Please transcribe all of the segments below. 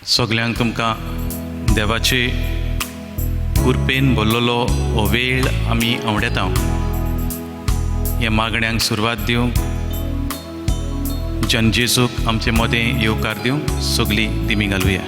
सगल्यांक तुमकां देवाचे कृपेन भरलेलो हो वेळ आमी आवडेता. ह्या मागण्यांक सुरवात दिवंक जेजूक आमचे मदें येवकार दिवंक सगळीं दिमी घालुया.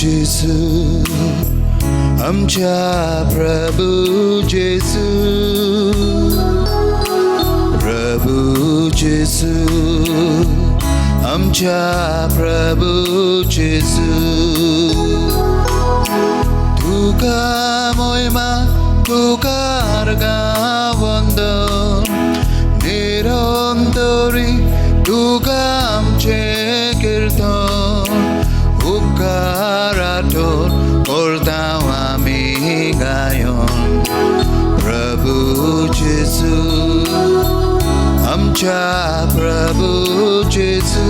जेसू आमच्या प्रभू जेसू, प्रभू जेसू आमच्या प्रभू जेसू. तुका मोहिमा तुका वंदन निरंतरी तुका आमचे कीर्तन. उपकारातून करता आमी गायन. प्रभू जेसू आमच्या प्रभू जेसू,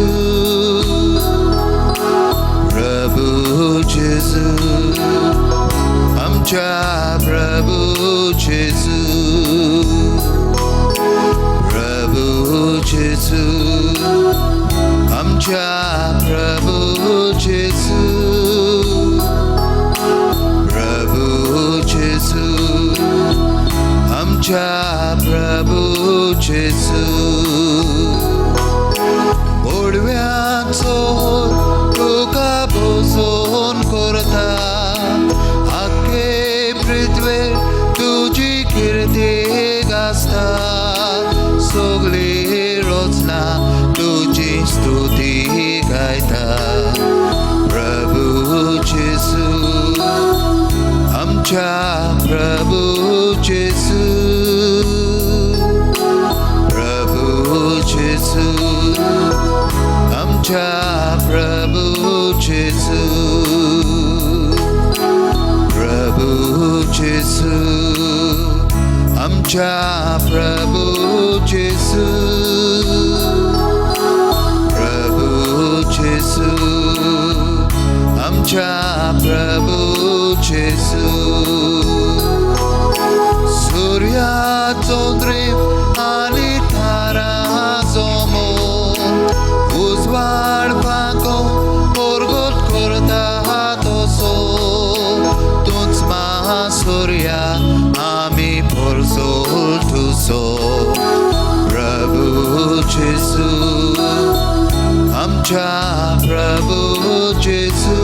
प्रभू जेसू आमच्या प्रभू जेसू, प्रभू जेसू आमच्या प्रभू जेसू, प्रभू जेसू आमच्या प्रभू जेसू. ओडव्यांचो तुका बसोन करता, आख्खे पृथ्वेर तुजी किर्ती गाजता. सगळी रचना तुजी स्तुती गायता. प्रभू जेसू आमच्या प्रभू जेसू, प्रभू जेसू आमच्या प्रभू जेसू, प्रभू जेसू आमच्या प्रभू जेसू, प्रभू जेसू आमच्या प्रभू जेसू. सूर्याचो द्रीप आनी तारा समोर उजवाड पाको परगत करता तसो. तूच सूर्या आमी परसोल तुसो. प्रभू जेसू आमच्या प्रभू जेसू,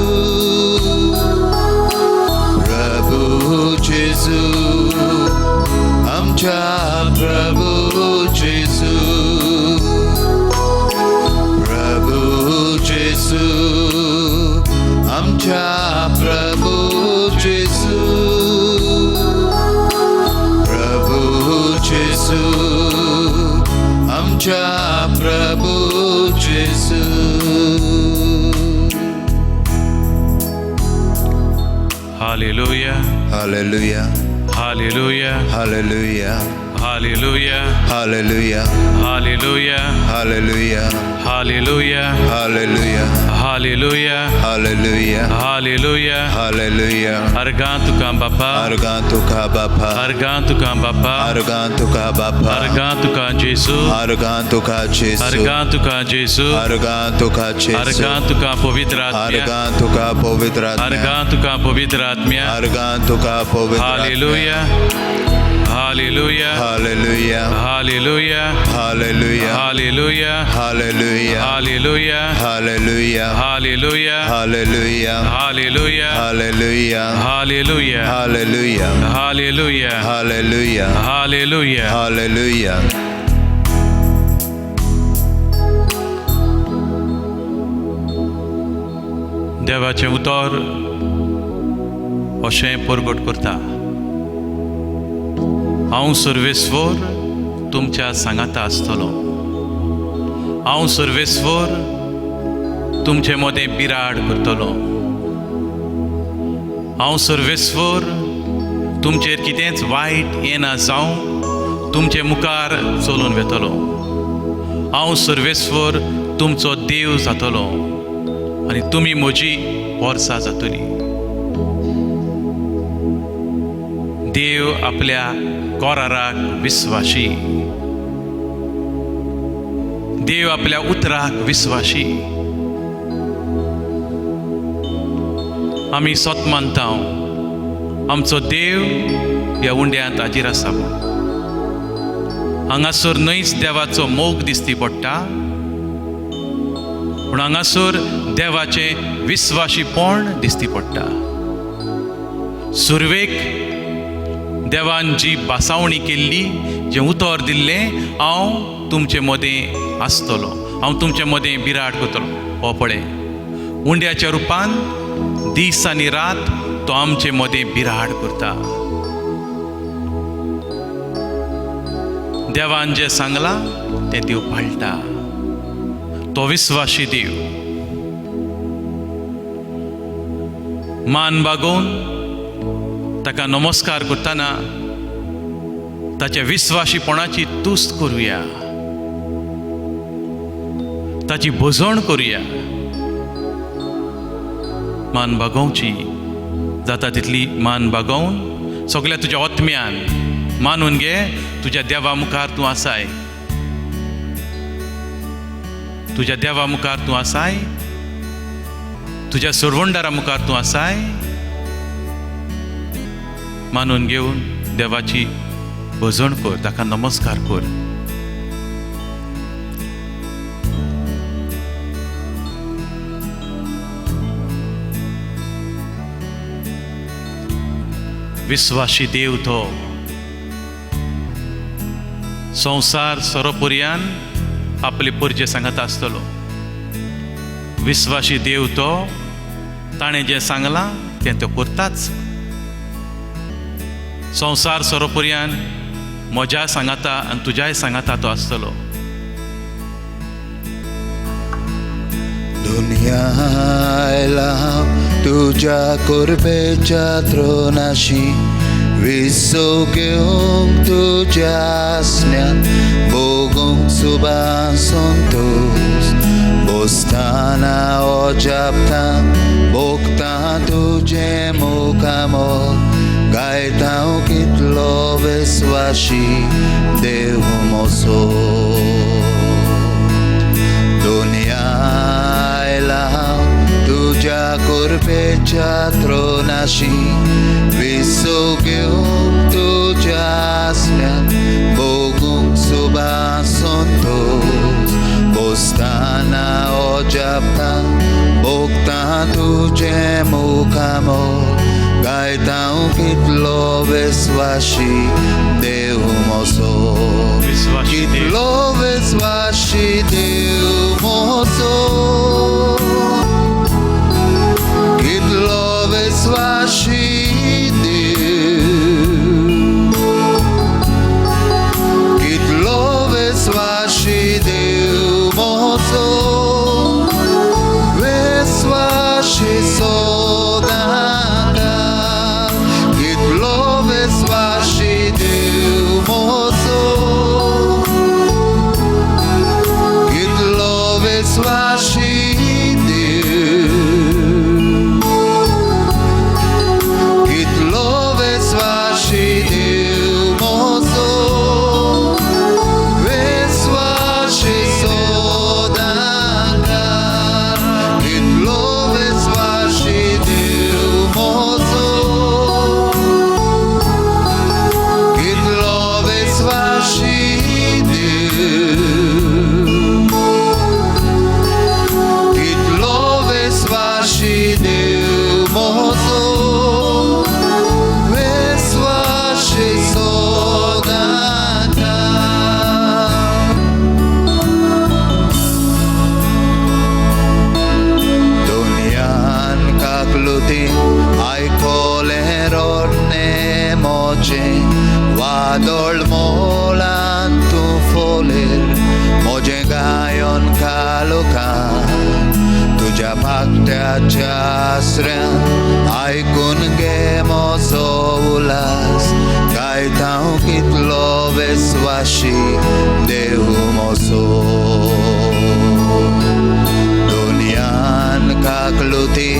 प्रभू जेसू आमच्या प्रभू जेसू, प्रभू जेसू आमच्या प्रभू जेसू, प्रभू जेसू आमच्या प्रभू जेसू. Hallelujah, hallelujah, hallelujah, hallelujah, hallelujah, hallelujah, hallelujah, hallelujah, hallelujah, hallelujah, hallelujah, hallelujah, hallelujah. Hallelujah. अर्गां तुका बापा, अर्गां तुका बापा, अर्गां तुका बापा, अर्गां तुका बापा, अर्गां तुका जेसू, अर्गां तुका जेसू, अर्गां तुका जेसू, अर्गां तुका जेसू, अर्गां तुका पवित्र आत्म्या, अर्गां तुका पवित्र आत्म्या, अर्गां तुका पवित्र आत्म्या. अर्गां तुका पवित्र आत्म्या. Hallelujah, hallelujah, hallelujah, hallelujah, hallelujah, hallelujah, hallelujah, hallelujah, hallelujah, hallelujah, hallelujah, hallelujah, hallelujah, hallelujah, hallelujah, hallelujah, hallelujah, hallelujah. Hallelujah. देवाचें उतर अशें परगट करता. हांव सर्वेस्वर तुमच्या सांगाता आसतलो. हांव सर्वेस्वर तुमचे मदें बिराड करतलो. हांव सर्वेस्वर तुमचेर कितेंच वायट येना जावं तुमचे मुखार चलून वेतलो. हांव सर्वेस्वर तुमचो देव जातलो आनी तुमी म्हजी वर्सां जातली. देव आपल्या कोराराक विस्वाशी, देव आपल्या उतराक विस्वाशी. आमी सोत मानता आमचो देव ह्या उंड्यांत हाजीर आसा. हांगासर न्हयच देवाचो मोग दिसती पडटा, पूण हांगासर देवाचें विस्वाशीपण दिसती पडटा. सुरवेक देवान जी बासावणी केल्ली, जें उतर दिल्लें, हांव तुमचे मदें आसतलो, हांव तुमचे मदें बिराड करतलो. हो पळय, उंड्याच्या रुपान दीस आनी रात तो आमचे मदें बिराड करता. देवान जें सांगलां तें देव पाळटा. तो विस्वाशी देव. मान बागोवन ताका नमस्कार करतना ताच्या विस्वाशीपणाची तुस्त करुया, ताची भजवण करुया. मान बागोवची जाता तितली मान बागोवन सगळ्या तुज्या आत्म्यान मानून घे तुज्या देवा मुखार तूं आसाय. तुज्या देवा मुखार तूं आसाय, तुज्या सुरवंडारा मुखार तूं आसाय. मानून घेवन देवाची भजवण कर, ताका नमस्कार कर. विस्वाशी देव तो संवसार सोरोपर्यान आपले परजे सांगता आसतलो. विस्वाशी देव तो ताणें जें सांगलां तें तो करताच. संवसार सोरोपर्यान म्हज्या सांगाता आनी तुज्याय सांगाता तो आसतलो. दुनिया आयला तुझ्या कुर्बेच्या त्रोनाशी, विसो घेवंक तुज्या आसण्यान, भोगूंक सुभां संतोष. बसताना ओजापता भोगता तुजें मुखामोल, गायता कितलो विस्वाशी देव मोसो. दुनिया आयला तुझ्या कुर्बेच्या त्रोनाशी, विसो घेवंक तुज्या आसण्यान, भोगूंक सुभां संतोष. बसताना ओजापता भोगता तुजें मुखामोल, गायता कितलो विस्वाशी देव मोसो. कितलो विस्वाशी देव मोसो, कितलो विस्वाशी देव, कितलो विस्वाशी देव मोसो. विस्वाशी सोदांगा, कितलो विस्वाशी देव मोसो. कितलो विस्वाशी देव, कितलो विस्वाशी देव मोसो. विस्वाशी सोदांगा, कितलो विस्वाशी देव मोसो. कितलो विस्वाशी देव, कितलो विस्वाशी देव मोसो. विस्वाशी सोदांगा. दुनियान काकलुती आयकोलें रोडणें मोचें, वादळ मोलान तूं फोलेर म्हजें गायोन कालोखान. तुज्या पाकट्याच्या आसऱ्यान आयकून घे म्हजो उलास, गाय गायता कितलो वेस्वाशी देव मोसो दुनियान काकलुती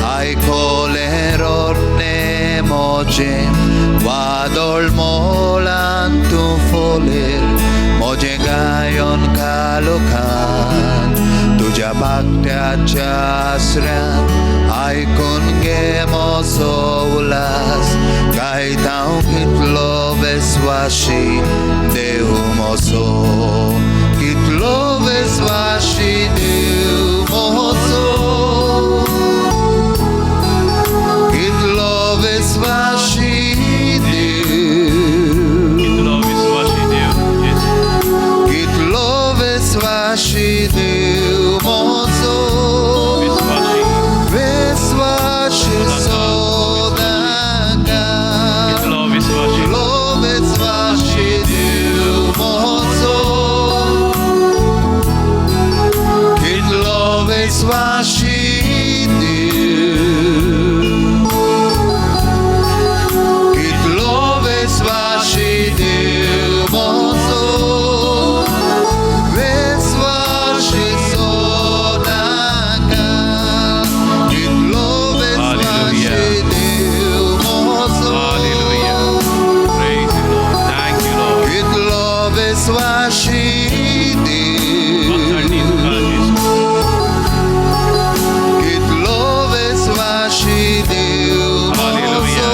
आयकोले रोडने मोजे वादोळ मोलान तू फोलेर मोजे गायन कालोखान तुझ्या बागट्याच्या आसऱ्यात आयकून घे मोसो उलास गायता कितलो वेस्वाशी देव मोसो कितलो वेस्वाशी देव मोसो कितलो वेस्वाशी देव कितलो वेस्वाशी देव मोसो वेस्वाशी सोदाका कितलो वेस्वाशी देव मोसो कितलो वेस्वाशी देव कितलो वेस्वाशी देव मोसो वेस्वाशी सोदाका कितलो वेस्वाशी देव मोसो कितलो वेस्वाशी देव कितलो वेस्वाशी देव moso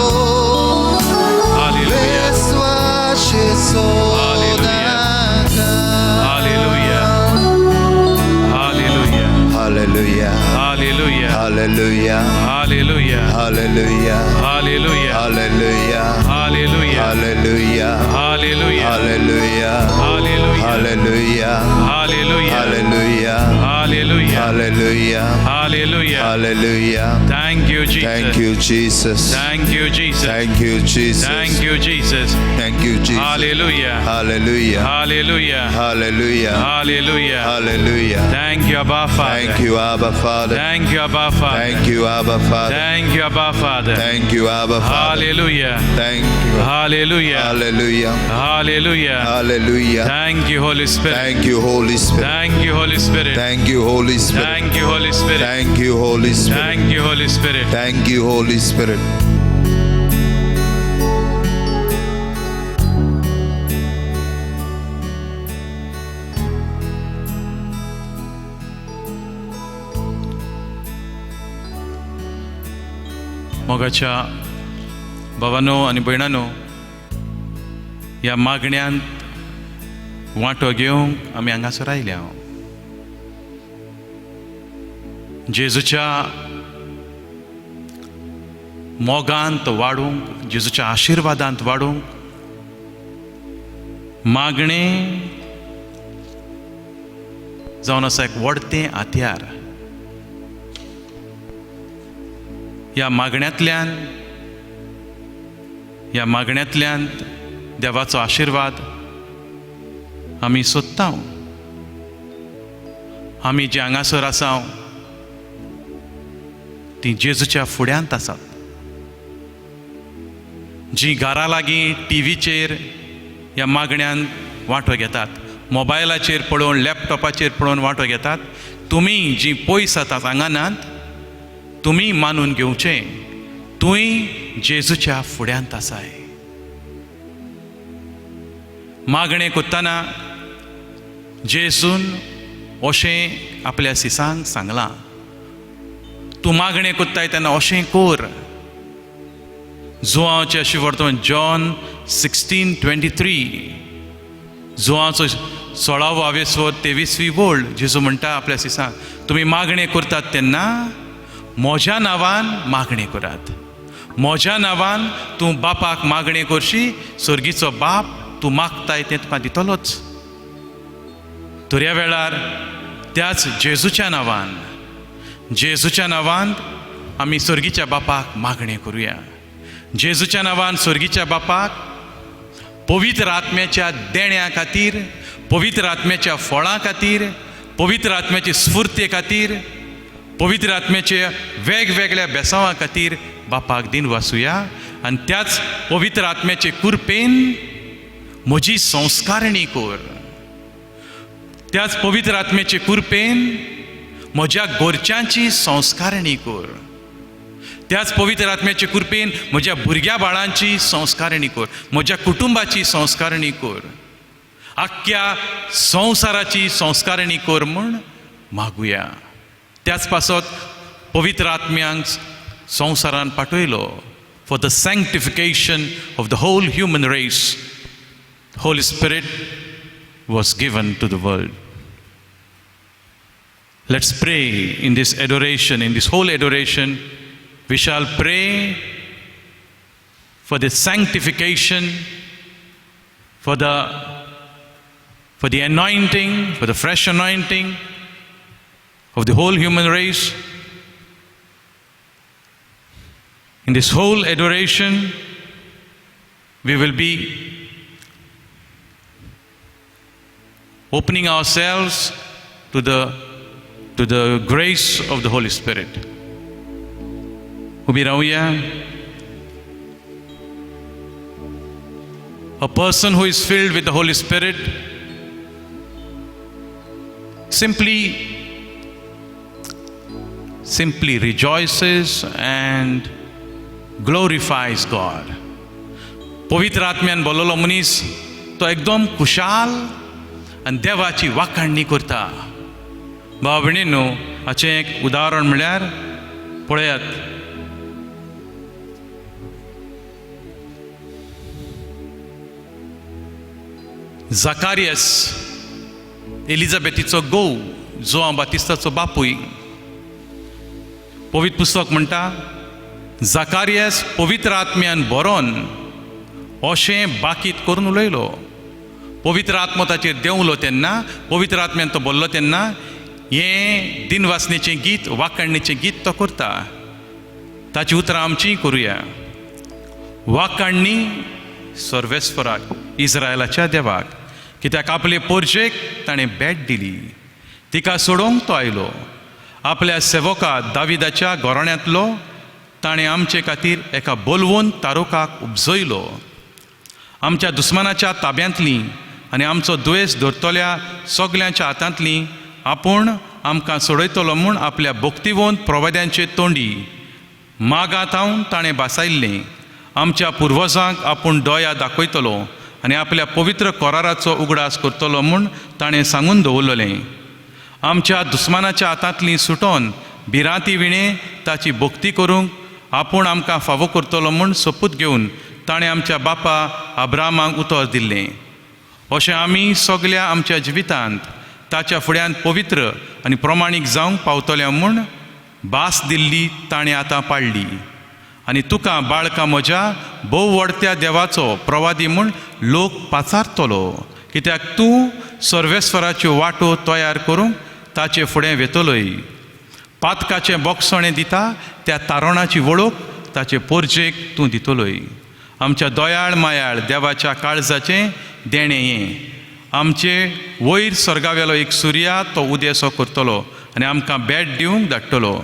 वेस्वाशी सोदाका Hallelujah. Hallelujah. Hallelujah. Hallelujah. Hallelujah. Hallelujah. Hallelujah. Hallelujah. Hallelujah. Hallelujah. Hallelujah. Hallelujah. Hallelujah. Hallelujah. Hallelujah. Hallelujah. Hallelujah. Hallelujah. Hallelujah. Thank you, Jesus. Thank you, Jesus. Thank you, Jesus. Thank you, Jesus. Thank you, Jesus. Thank you, Jesus. Hallelujah. Hallelujah. Hallelujah. Hallelujah. Hallelujah. Hallelujah. Thank you, Abba Father. Thank you, Abba Father. Thank you, Abba Father. Thank you, Abba Father. Thank you, Abba Father. Thank you, Abba Father. Hallelujah. Thank you. Hallelujah. Hallelujah. Hallelujah. Hallelujah. Thank you, Holy Spirit. Thank you, Holy Spirit. Thank you, Holy Spirit. Thank you, Holy Spirit. Thank you, Holy Spirit. Thank you, Holy Spirit. Thank you, Holy Spirit. Thank you, Holy Spirit. मोगाच्या भावांनो आनी भयणांनो, ह्या मागण्यांत वांटो घेवंक आमी हांगासर आयल्या. जेजूच्या मोगांत वाडूंक, जेजूच्या आशिर्वादांत वाडूंक मागणें जावन आसा एक व्हडतें हात्यार. ह्या मागण्यांतल्यान देवाचो आशिर्वाद आमी सोदता. आमी जे हांगासर आसा ती जेजूच्या फुड्यांत आसात. जी घरा लागीं टीव्हीचेर ह्या मागण्यांत वांटो घेतात, मोबायलाचेर पळोवन, लॅपटॉपाचेर पळोवन वांटो घेतात, तुमी जी पयस आसात हांगानात, तुमी मानून घेवचें तुंय जेजूच्या फुड्यांत आसाय. मागणें कोत्ताना जेजून अशें आपल्या सिसांक सांगलां, तूं मागणें कोत्ताय तेन्ना अशें कोर. जुआंवचें अशें वर्तमान जॉन 16:23, जुआंवचो 16-23 वोळ जेजू म्हणटा आपल्या सिसांक, तुमी मागणें करतात तेन्ना म्हज्या नांवान मागणें करात. म्हज्या नांवान तूं बापाक मागणें करशी, सर्गीचो बाप तूं मागताय तें तुका दितलोच. तर ह्या वेळार त्याच जेजूच्या नांवान आमी सर्गीच्या बापाक मागणें करुया. जेजूच्या नांवान सर्गीच्या बापाक पवित्र आत्म्याच्या देण्या खातीर, पवित्र आत्म्याच्या फळां खातीर, पवित्र आत्म्याची स्फूर्ते खातीर, पवित्र आत्म्याच्या वेगवेगळ्या बेसांवां खातीर बापाक दिन वासुया आनी त्याच पवित्र आत्म्याचे कृपेन म्हजी संस्कारणी कर. त्याच पवित्र आत्म्याचे कृपेन म्हज्या गोरच्यांची संस्कारणी कर. त्याच पवित्र आत्म्याचे कृपेन म्हज्या भुरग्या बाळांची संस्कारणी कर, म्हज्या कुटुंबाची संस्कारणी कर, आख्या संवसाराची संस्कारणी कर म्हूण मागुया. त्याच पासत पवित्र आत्म्यांक संवसारान पाठयलो for the sanctification of the whole human race. Holy Spirit was given to the world. Let's pray in this adoration, in this whole adoration. We shall pray for the sanctification, for the anointing, for the fresh anointing of the whole human race. In this whole adoration, we will be opening ourselves to the grace of the Holy Spirit. उभी राहूया. A person who is filled with the Holy Spirit simply rejoices and glorifies God. पवित्र आत्म्यान बोललो मनीस तो एकदम खुशाल आनी देवाची वाखाणणी करता. भाव भयणींनो, हाचें एक उदाहरण म्हळ्यार पळयात. झकारियास, एलिझाबेथीचो घोव, जोआन बातिस्ताचो बापूय. पवित्र पुस्तक म्हणटा झकारियास पवित्र आत्म्यान बरोवन अशें बाकीत करून उलयलो. पवित्र आत्मो ताचेर देंवलो तेन्ना, पवित्र आत्म्यान तो बोल्लो तेन्ना हें दिनवासनेचें गीत, वाखाणणेचें गीत तो करता. ताची उतरां आमचीं करुया. वाखाणणी सर्वेस्पराक, इस्रायलाच्या देवाक, कित्याक आपले पोरजेक ताणें भेट दिली. तिका सोडोवंक तो आयलो. आपल्या सेवका दाविदाच्या घोराण्यांतलो ताणें आमचे खातीर एका बोलवून तारुकाक उपजयलो. आमच्या दुस्मानाच्या ताब्यांतलीं आनी आमचो दुयेस धरतल्या सगल्यांच्या हातांतलीं आपूण आमकां सोडयतलो म्हूण आपल्या भोक्तिवंत प्रवाद्यांचे तोंडी मागांत हांव ताणें बासायल्लें. आमच्या पुर्वजांक आपूण दोया दाखयतलो आनी आपल्या पवित्र कोराराचो उगडास करतलो म्हूण ताणें सांगून दवरलेलें. आमच्या दुस्मानाच्या हातांतलीं सुटोवन भिरांती विणें ताची भोक्ती करूंक आपूण आमकां फावो करतलो म्हूण सोपूत घेवन ताणें आमच्या बापा अब्रामाक उतर दिल्लें. अशें आमी सगल्या आमच्या जिवितांत ताच्या फुड्यान पवित्र आनी प्रमाणीक जावंक पावतल्या म्हूण भास दिल्ली ताणें आतां पाळ्ळी. आनी तुका बाळका म्हज्या भोव व्हडत्या देवाचो प्रवादी म्हूण लोक पाचारतलो, कित्याक तूं सर्वेस्वराच्यो वाटो तयार करूंक ताचे फुडें वेतलोय. पातकाचें बोगसणें दिता त्या तारणाची वळख ताचे पोरजेक तूं दितलोय. आमच्या दोयाळ मायाळ देवाच्या काळजाचें देणें हें. आमचे वयर सर्गावेलो एक सुर्या तो उदेसो करतलो आनी आमकां भेट दिवंक धाडटलो.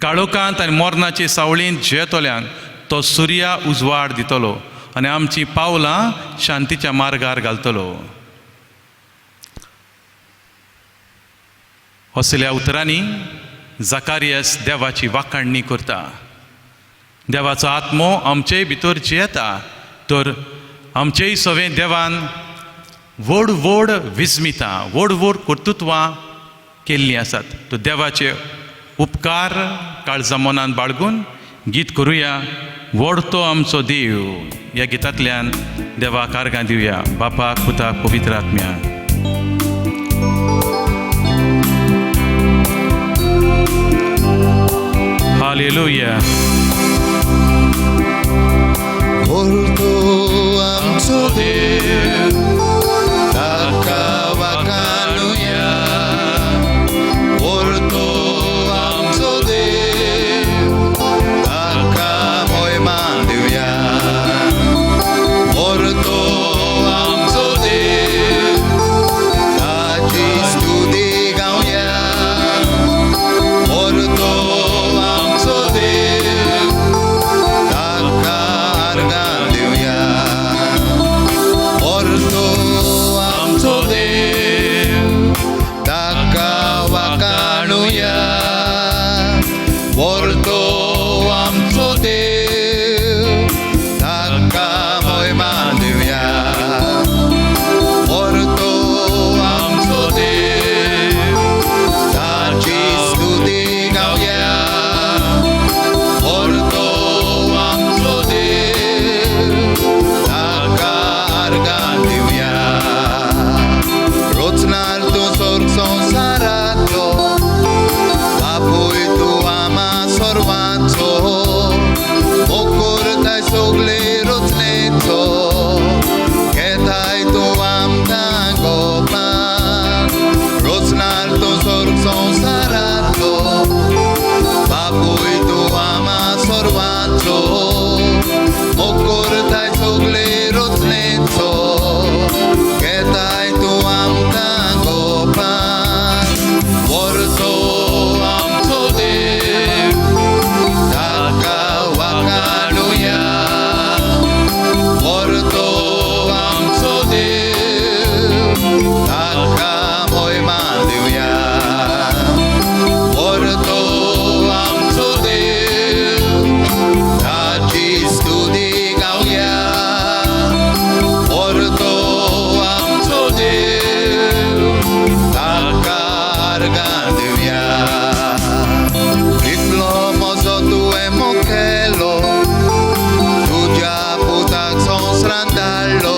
काळोखांत आनी मोरनाचे सावळींत जियेतल्यांक तो सुर्या उजवाड दितलो आनी आमचीं पावलां शांतीच्या मार्गार घालतलो. असल्या उतरांनी झकारियास देवाची वाखाणणी करता. देवाचो आत्मो आमचेय भितर जियेता, तर आमचेय सवें देवान व्हड व्हड विस्मितां, व्हड व्हड कर्तुत्वां केल्लीं आसात. तो देवाचे उपकार काळजा मनान बाळगून गीत करुया. व्हडतो आमचो देव ह्या गितांतल्यान देवाक आर्गां दिवया. बापाक, पुताक, पवित्र आत्म्याक. हालेलुया. व्हडतो आमचो देव ताका वाखाणुया. व्हडतो आमचो देव ताका मोहिमा दिवया. व्हडतो आमचो देव ताची स्तुती गावया. व्हडतो आमचो देव ताका देव ताका वाखाणुया व्हरतो आमचो देव ताका महिमा दिवया व्हरतो आमचो देव ताची स्तुती गावया व्हरतो आमचो देव ताका आर्गां दिवया रोचणार तो स्वर्ग संवसारांतलो बापूय तूं आमा सर्वांचो मोकोरताय सगळे रोचणेचो घेताय तूं आमकां गोपान रोचणार तो स्वर्ग संवसारांतलो बापूय तूं आमा सर्वांचो मोकोरताय सगळे रोचणेचो घेताय तूं आमकां गोपान व्हरतो आमचो देव ताका वाखाणुया व्हरतो आमचो देव ताका महिमा दिवया व्हरतो आमचो देव ताची स्तुती गावया व्हरतो आमचो देव ताका आर्गां दिवया इतलो म्हजो तुवें मुखेलो तुज्या पुताक संवसारांत धाडलो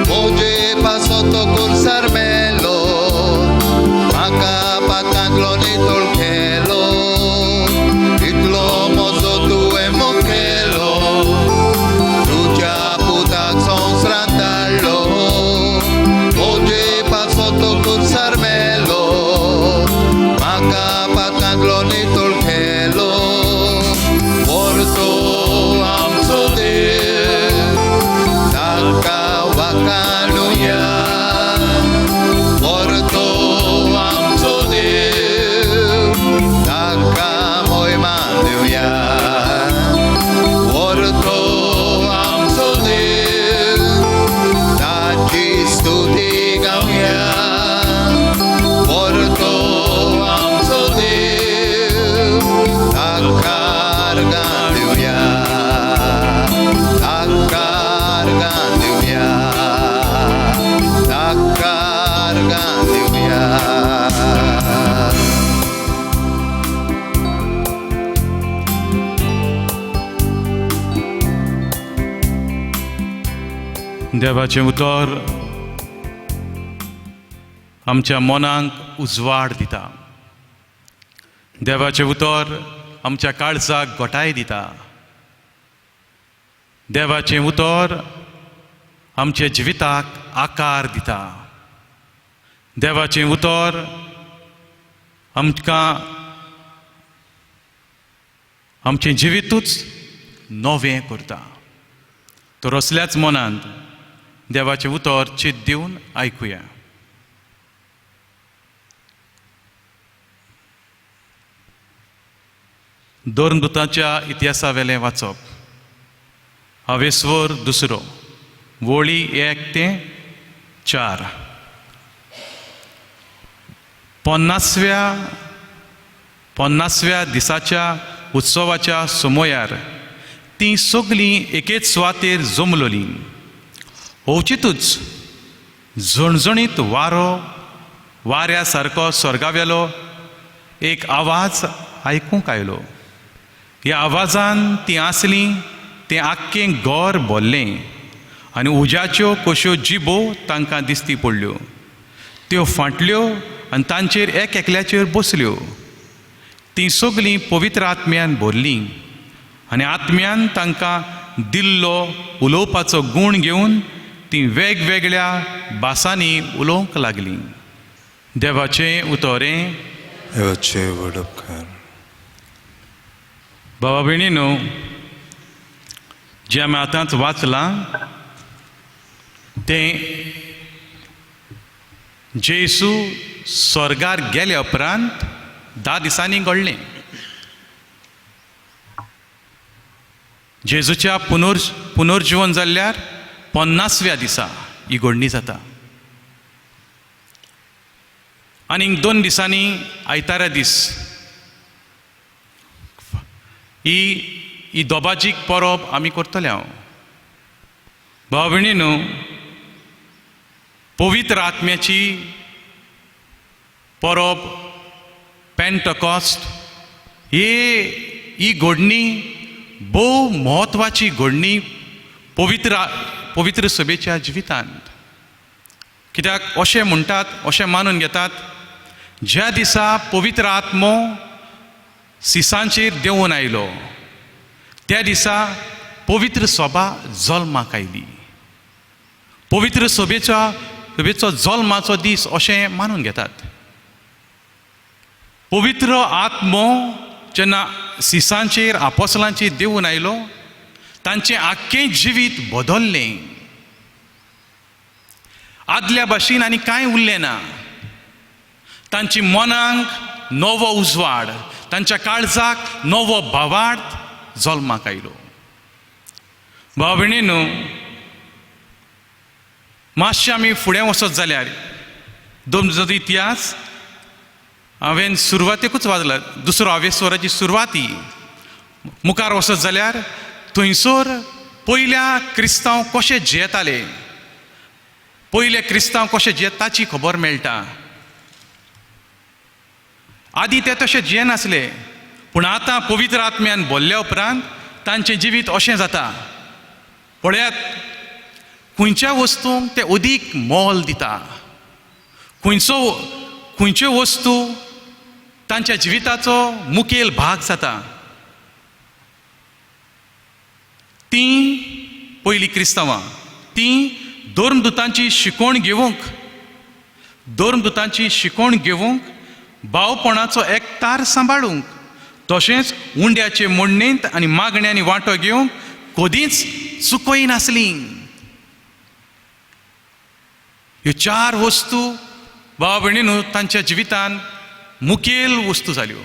म्हजे पासो तो कुर्सार मेलो म्हाका पातांतलो नितळ केलो इतलो म्हजो तुवें मुखेलो तुज्या पुताक संवसारांत धाडलो म्हजे पासो तो कुर्सार मेलो म्हाका पातांतलो नितळ केलो व्हरतो आमचो देव ताका वाखाणुया व्हरतो आमचो देव ताका महिमा दिवया व्हरतो आमचो देव ताची स्तुती गावया व्हरतो आमचो देव ताका आर्गां दिवया ताका आर्गां दिवया ताका आर्गां दिवया देवाचें उतर आमच्या मनांक उजवाड दिता देवाचें उतर आमच्या काळजाक घोटाय दिता देवाचें उतर आमच्या जिविताक आकार दिता देवाचें उतर आमकां आमचें जिवितूच नवें करता तर असल्याच मनांत देवाचें उतर चित दिवन आयकुया दोर्नदूताच्या इतिहासा वेलें वाचप हावेस्वर दुसरो वळी 1 ते 4 50व्या दिसाच्या उत्सवाच्या समयार तीं सगळीं एकेच सुवातेर जमलोलीं ओचितूच झणझणीत वाऱ्या सारको स्वर्गावेलो एक आवाज आयकूंक आयलो ह्या आवाजान तीं आसलीं तें आख्खें घर भरलें आनी उज्याच्यो कश्यो जिबो तांकां दिश्टी पडल्यो त्यो फाटल्यो आनी तांचेर एकल्याचेर बसल्यो तीं सगळीं पवित्र आत्म्यान भरलीं आनी आत्म्यान तांकां दिल्लो उलोवपाचो गूण घेवन तीं वेगवेगळ्या भासांनी उलोवंक लागलीं देवाचें उतोरें देवाचे वडपकार भावा भयणीनो जें आमी आतांच वाचलां तें जेजू स्वर्गार गेले उपरांत 10 दिसांनी घडलें जेजूच्या पुनर्जीवन जाल्ल्यार 50व्या दिसा ही घडणी जाता आनीक 2 दिसांनी आयतारा दीस ही दोबाजीक परब आमी करतले हांव. भाव भयणीनो, पवित्र आत्म्याची परब पेंटकॉस्ट ही घडणी भोव म्हत्वाची घडणी पवित्र सभेच्या जिवितांत. कित्याक अशें म्हणटात, अशें मानून घेतात, ज्या दिसा पवित्र आत्मो सिसांचेर देंवून आयलो त्या दिसा पवित्र सभा जल्माक आयली. पवित्र सभेचो जल्माचो दीस अशें मानून घेतात. पवित्र आत्मो जेन्ना सिसांचेर आपोस्तलांचेर देंवून आयलो, तांचें आख्खें जिवीत बदल्लें. आदल्या भाशेन आनी कांय उरलें ना. तांची मनांक नवो उजवाड, तांच्या काळजाक नवो भावार्थ जल्माक आयलो. भाव भयणीनो, मातशें आमी फुडें वचत जाल्यार दोमजो इतिहास हांवें सुरवातेकूच वाचला, 2 आवेस्वराची सुरवाती मुखार वचत जाल्यार थंयसर पयल्या क्रिस्तांव कशे जियेताले, पयले क्रिस्तांव कशे जियेता ताची खबर मेळटा. आदी ते तशे जियेनासले, पूण आतां पवित्र आत्म्यान भरल्या उपरांत तांचें जिवीत अशें जाता. पळयात, खंयच्या वस्तूंक ते अदीक मोल दिता, खंयच्यो वस्तू तांच्या जिविताचो मुखेल भाग जाता. ती पयलीं क्रिस्तांवां ती धर्मदुतांची शिकोवण घेवंक भावपणाचो एकतार सांबाळूंक, तशेंच उंड्याचे मोडणेंत आनी मागण्यांनी वांटो घेवंक कधीच चुकय नासलीं. ह्यो 4 वस्तू भाव भयणीनो तांच्या जिवितांत मुखेल वस्तू जाल्यो.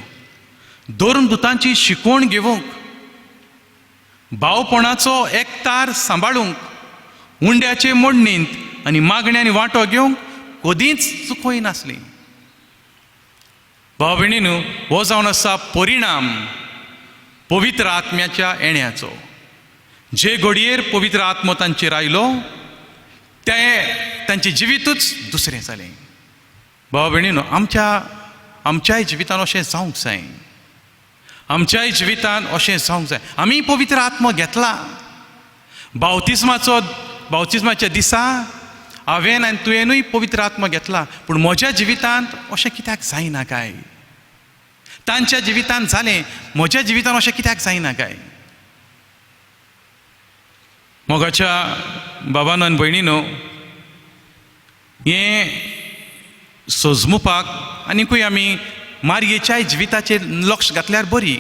धर्मदुतांची शिकोवण घेवंक, भावपणाचो एकतार सांबाळूंक, उंड्याचे मोडणींत आनी मागण्यांनी वांटो घेवंक कधीच चुकय नासलीं. भाव भयणीनो, हो जावन आसा परिणाम पवित्र आत्म्याच्या येण्याचो. जे घडयेर पवित्र आत्मो तांचेर आयलो तांचें जिवीतूच दुसरें जालें. भाव भयणीनो, आमच्याय जिवितांत अशें जावंक जाय. आमच्याय जिवितांत अशें जावंक जाय. आमी पवित्र आत्मो घेतला. बावतिस्माच्या दिसा हांवें आनी तुवेंनूय पवित्र आत्मो घेतला, पूण म्हज्या जिवितांत अशें कित्याक जायना काय? तांच्या जिवितांत जालें, म्हज्या जिवितांत अशें कित्याक जायना काय? मोगाच्या बाबानो आनी भयणीनो, हें सोजमुपाक आनीकूय आमी मारयेच्याय जिविताचेर लक्ष घातल्यार बरी.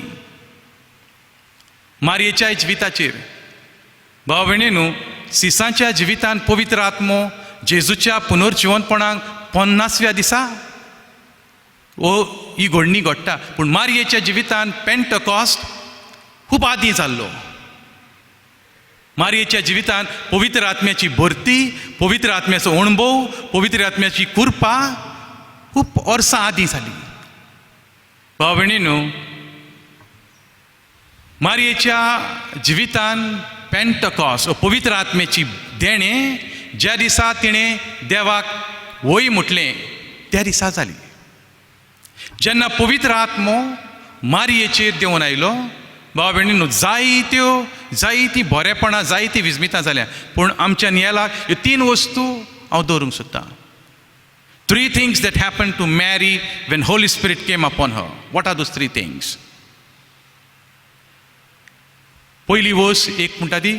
मारयेच्याय जिविताचेर भाव भयणीनो, सिसांच्या जिवितांत पवित्र आत्मो जेजूच्या पुनर्जिवनपणाक 50व्या दिसा ही घडणी घडटा, पूण मारयेच्या जिवितांत पेंटकॉस्ट खूब आदीं जाल्लो. मारयेच्या जिवितांत पवित्र आत्म्याची भरती, पवित्र आत्म्याचो अणभव, पवित्र आत्म्याची कृपा खूब वर्सां आदीं जाली. भाव भयणीनो, मारयेच्या जिवितांत पेंटकॉस्ट पवित्र आत्म्याची देणें ज्या दिसा तिणें देवाक वय म्हटलें त्या दिसा जाली. जेन्ना पवित्र आत्मो मारयेचेर देंवन आयलो, भाव भयणीनो, जायतीं बरेपणां, जायतीं विजमितां जाल्या, पूण आमच्या नियेलाक ह्यो 3 वस्तू हांव दवरूंक सोदतां. 3 things that happened to Mary when Holy Spirit came upon her. What are those 3 things? पयली वस्त एक म्हणटा ती,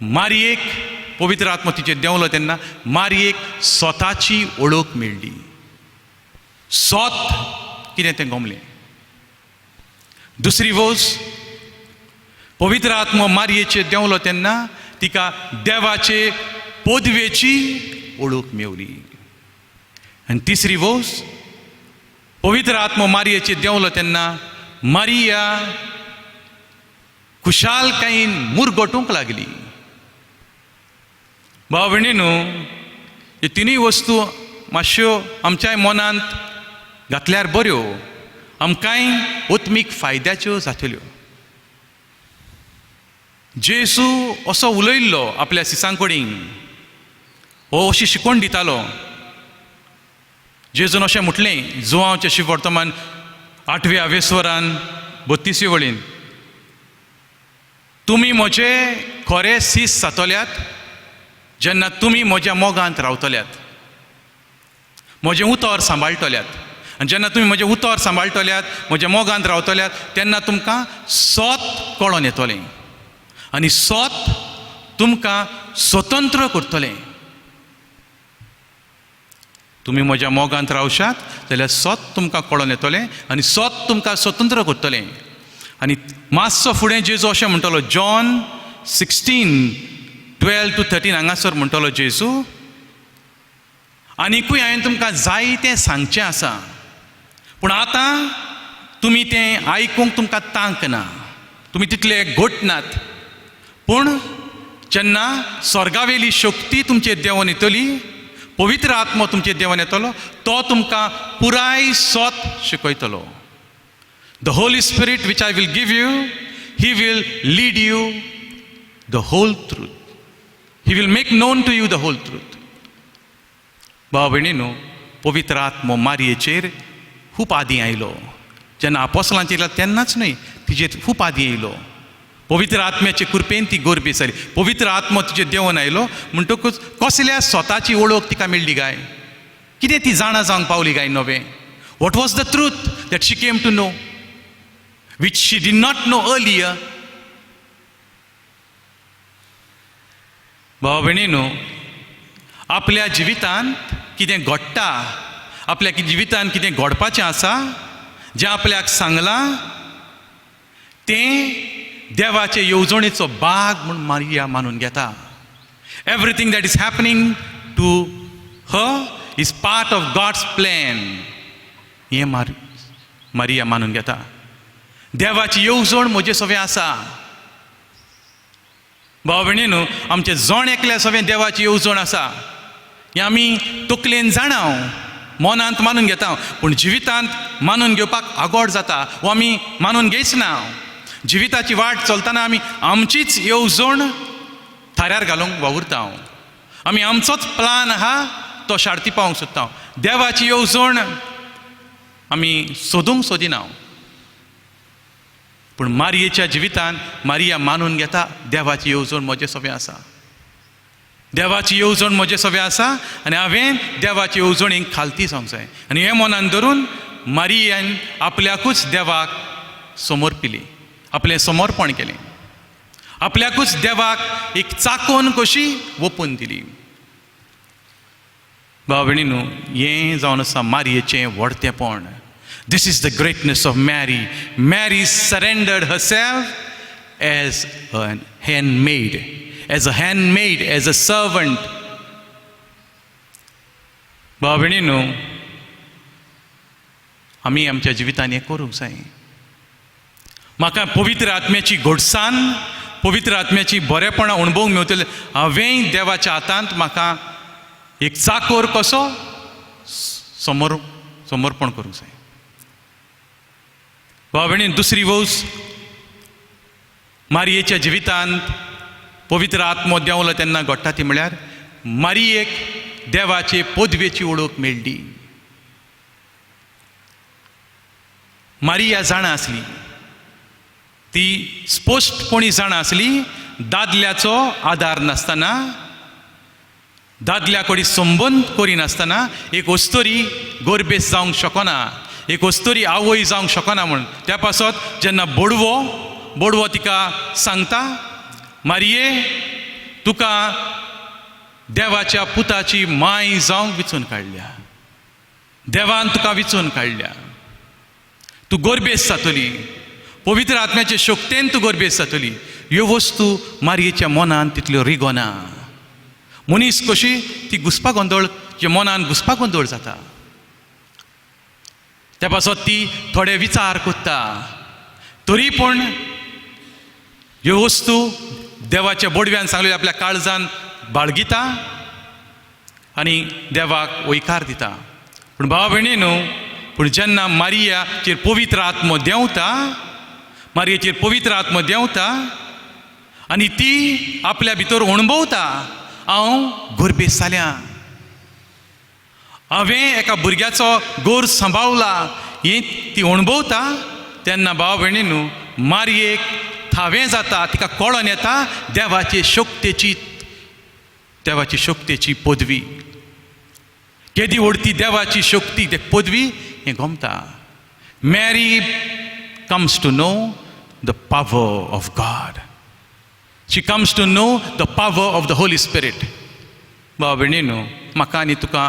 मारयेक पवित्र आत्मो तिचेर देंवलो तेन्ना मारयेक स्वताची ओळख मेळ्ळी. स्वत कितें तें गमलें. दुसरी वस्त, पवित्र आत्मो मारयेचेर देंवलो तेन्ना तिका देवाचे पदवेची ओळख मेवली. आनी तिसरी वस्त, पवित्र आत्मो मारयेचेर देंवलो तेन्ना मारिया खुशालकायेन मुरगोटूंक लागली. भाव भयणीनो, ह्यो 3 वस्तू मातश्यो आमच्याय मनांत घातल्यार बऱ्यो, आमकांय ओत्मीक फायद्याच्यो जातल्यो. जेजू असो उलयल्लो आपल्या सिसांकडेन, हो अशी शिकवण दितालो. जेजून अशें म्हटलें जुवांवचे शिवर्तमान 8व्या वेस्वरान 32वे वळीन, तुमी म्हजे खरे सीस जातल्यात जेन्ना तुमी म्हज्या मोगांत रावतल्यात, म्हजें उतर सांबाळटल्यात. आनी जेन्ना तुमी म्हजें उतर सांबाळटल्यात, म्हज्या मोगांत रावतल्यात, तेन्ना तुमकां सोत कळोन येतलें आनी सोत तुमकां स्वतंत्र करतलें. तुमी म्हज्या मोगांत रावशात जाल्यार सोत तुमकां कळोन येतलें आनी सोत तुमकां स्वतंत्र करतलें. आनी मातसो फुडें जेजू अशें म्हणटलो, जॉन 16:12-13 हांगासर म्हणटलो जेजू, आनीकूय हांवें तुमकां जायतें सांगचें आसा, पूण आतां तुमी तें आयकूंक तुमकां तांक ना, तुमी तितले घोटनात. पूण जेन्ना स्वर्गावेली शक्ती तुमचेर देंवन येतली, पवित्र आत्मो तुमचेर देंवन येतलो, तो तुमकां पुराय सोत शिकयतलो. The Holy Spirit which I will give you, He will lead you the whole truth. He will make known to you the whole truth. भाव भयणीनो, पवित्र आत्मो मारयेचेर खूब आदीं आयलो. जेन्ना आपोस्तलांचेर येयलो तेन्नाच न्हय, तिचेर खूब आदीं येयलो. पवित्र आत्म्याचे कृपेन ती गोरबेस जाली. पवित्र आत्मो तिचेर देंवन आयलो म्हणटकूच कसल्या स्वताची वळख तिका मेळ्ळी काय, कितें ती जाणा जावंक पावली काय नवें. What was the truth that she came to know, which she did not know earlier. भाव भयणीनो, आपल्या जिवितांत कितें घडटा, आपल्या जिवितांत कितें घडपाचें आसा, जें आपल्याक सांगलां तें देवाचे येवजणेचो भाग म्हूण मारिया मानून घेता. Everything that is happening to her is part of God's plan, हें मारिया मानून घेता. देवाची येवजण म्हजे सगळें आसा. भाव भयणीनो, आमचें जण एकल्या सगळें देवाची येवजण आसा. हें आमी तकलेन जाणाव, मनांत मानून घेता, पूण जिवितांत मानून घेवपाक आगोड जाता, वो आमी मानून घेयच ना. जिविताची वाट चलतना आमी आमचीच येवजण थाऱ्यार घालूंक वावुरता. आमी आमचोच प्लान आहा तो शार्ती पावोंक सोदता. देवाची येवजण आमी सोदूंक सोदिना. पूण मारयेच्या जिवितांत मारिया मानून घेता, देवाची येवजण म्हजें सगळें आसा, देवाची येवजण म्हजें सगळें आसा, आनी हांवें देवाची येवजणेक खालती जावंक जाय. आनी हें मनान धरून मारियान आपल्याकूच देवाक समर्पिली, आपलें समर्पण केलें, आपल्याकूच देवाक एक चाकोन कशी ओपून दिली. भाव भयणीनो, हें जावन आसा मारयेचें व्हडतेपण. This is the greatness of Mary. Mary surrendered herself as a handmaid, as a servant. भाव भयणीनो, आमी आमच्या जिवितांत हें करूंक जाय. म्हाका पवित्र आत्म्याची घडसाण, पवित्र आत्म्याची बरेपणां अणभवूंक मेवतले. हांवें देवाच्या हातांत म्हाका एक चाकोर कसो समर्पण करूंक जाय. भाव भयणी, दुसरी वोस मारयेच्या जिवितांत पवित्र आत्मो देंवलो तेन्ना घडटा ती म्हळ्यार मारयेक देवाचे पदवेची वळख मेळ्ळी. मारिया जाणा आसली, ती स्पश्टपणी जाणा आसली, दादल्याचो आदार नासतना, दादल्या कडेन संबंद करिनासतना एक अस्तरी गोरबेस जावंक शकना, एक अस्तरी आवय जावंक शकना. म्हण त्या पासत जेन्ना बोडवो तिका सांगता, मारये तुका देवाच्या पुताची माय जावंक विचून काडल्या, देवान तुका विचून काडल्या, तूं गोरबेस जातली, पवित्र आत्म्याचे शक्तेन तूं गोरबेस जातली. ह्यो वस्तू मारयेच्या मनान तितल्यो रिगोना. मनीस कशी ती घुसपा गोंदळ जे मनान घुसपा गोंदळ जाता, त्या पासत ती थोडे विचार कोत्ता, तरी पूण ह्यो वस्तू देवाच्या बोडव्यान सांगल्यो आपल्या काळजान बाळगिता आनी देवाक वैकार दिता. पूण भाव भयणीनो, पूण जेन्ना मारियाचेर पवित्र आत्मो देंवता, मारियेचेर पवित्र आत्मो देंवता आनी ती आपल्या भितर अणभवता, हांव गर्भेस जाल्यां, हांवें एका भुरग्याचो गोर सांबाळला, हें ती अणभवता, तेन्ना भाव भयणीनो मारयेक थावें जाता, तिका कळोन येता देवाचे शक्तीची पदवी. केदी व्हडती देवाची शक्ती, ते पदवी हें गमता. Mary comes to know the power of God. She comes to know the power of the Holy Spirit. भाव भयणीनो, म्हाका आनी तुका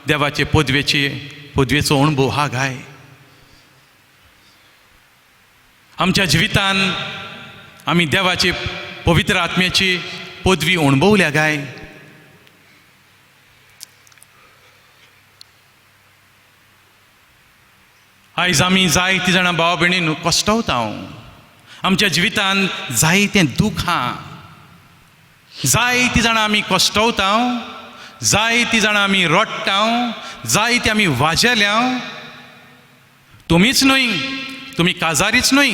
देवाचे पदवेचो अणभव हा गाय. आमच्या जिवितान आमी देवाचे पवित्र आत्म्याची पदवी अणभवल्या गाय. आयज आमी जायतीं जाणां भाव भयणीनो कश्टावता. आमच्या जिवितान जायतें दूख हा. जायतीं जाणां आमी कश्टावता, जायतीं जाणां आमी रडटा, जायतीं आमी वाजेल्या. तुमीच न्हय, तुमी काजारीच न्हय,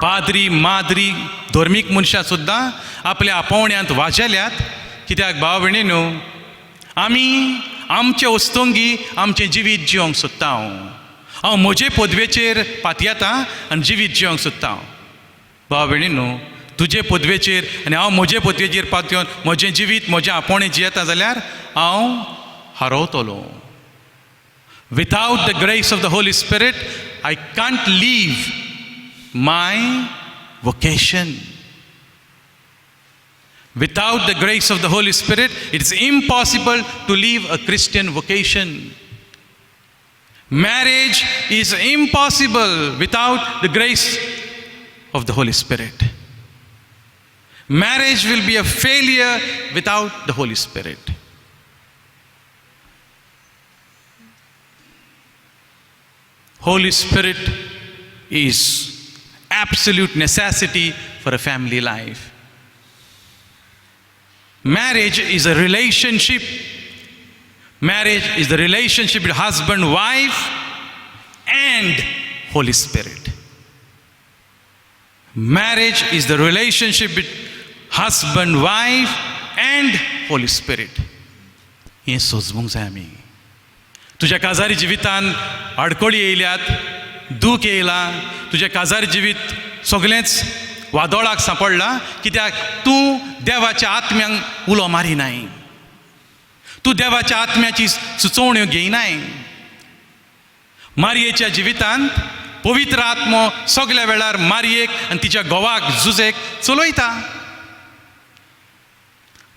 पाद्री माद्री धर्मीक मनशां सुद्दां आपल्या आपोवण्यांत वाजेल्यात. कित्याक भाव भयणीनो, आमी आमचे वस्तोंगी आमचें जिवीत जिवंक सोदता. हांव म्हजे पदवेचेर पातयेता आनी जिवीत जिवंक सोदता. भाव भयणीनो, तुजे पदवेचेर आनी हांव म्हजे पदवेचेर पातयेवन म्हजें जिवीत म्हजें आपोवणें जियेता जाल्यार हांव हारवतलो. Without the grace of the Holy Spirit, I can't live my vocation. Without the grace of the Holy Spirit, it is impossible to live a Christian vocation. Marriage is impossible without the grace of the Holy Spirit. Marriage will be a failure without the Holy Spirit. Holy Spirit is absolute necessity for a family life. Marriage is a relationship. Marriage is the relationship between husband, wife, and Holy Spirit. Marriage is the relationship between husband, wife, and Holy Spirit. हें सोजमूंक जाय आमी. तुज्या काजारी जिवितान आडकोळी येयल्यात, दूख येयला, तुजें काजारी जिवीत सगळेंच वादोळाक सांपडलां, कित्याक तूं देवाच्या आत्म्यांक उलो मारिनाय, तूं देवाच्या आत्म्याची सुचोवण्यो घेयनाय. मारयेच्या जिवितांत पवित्र आत्मो सगळ्या वेळार मारयेक आनी तिच्या घोवाक झुजेक चलयता.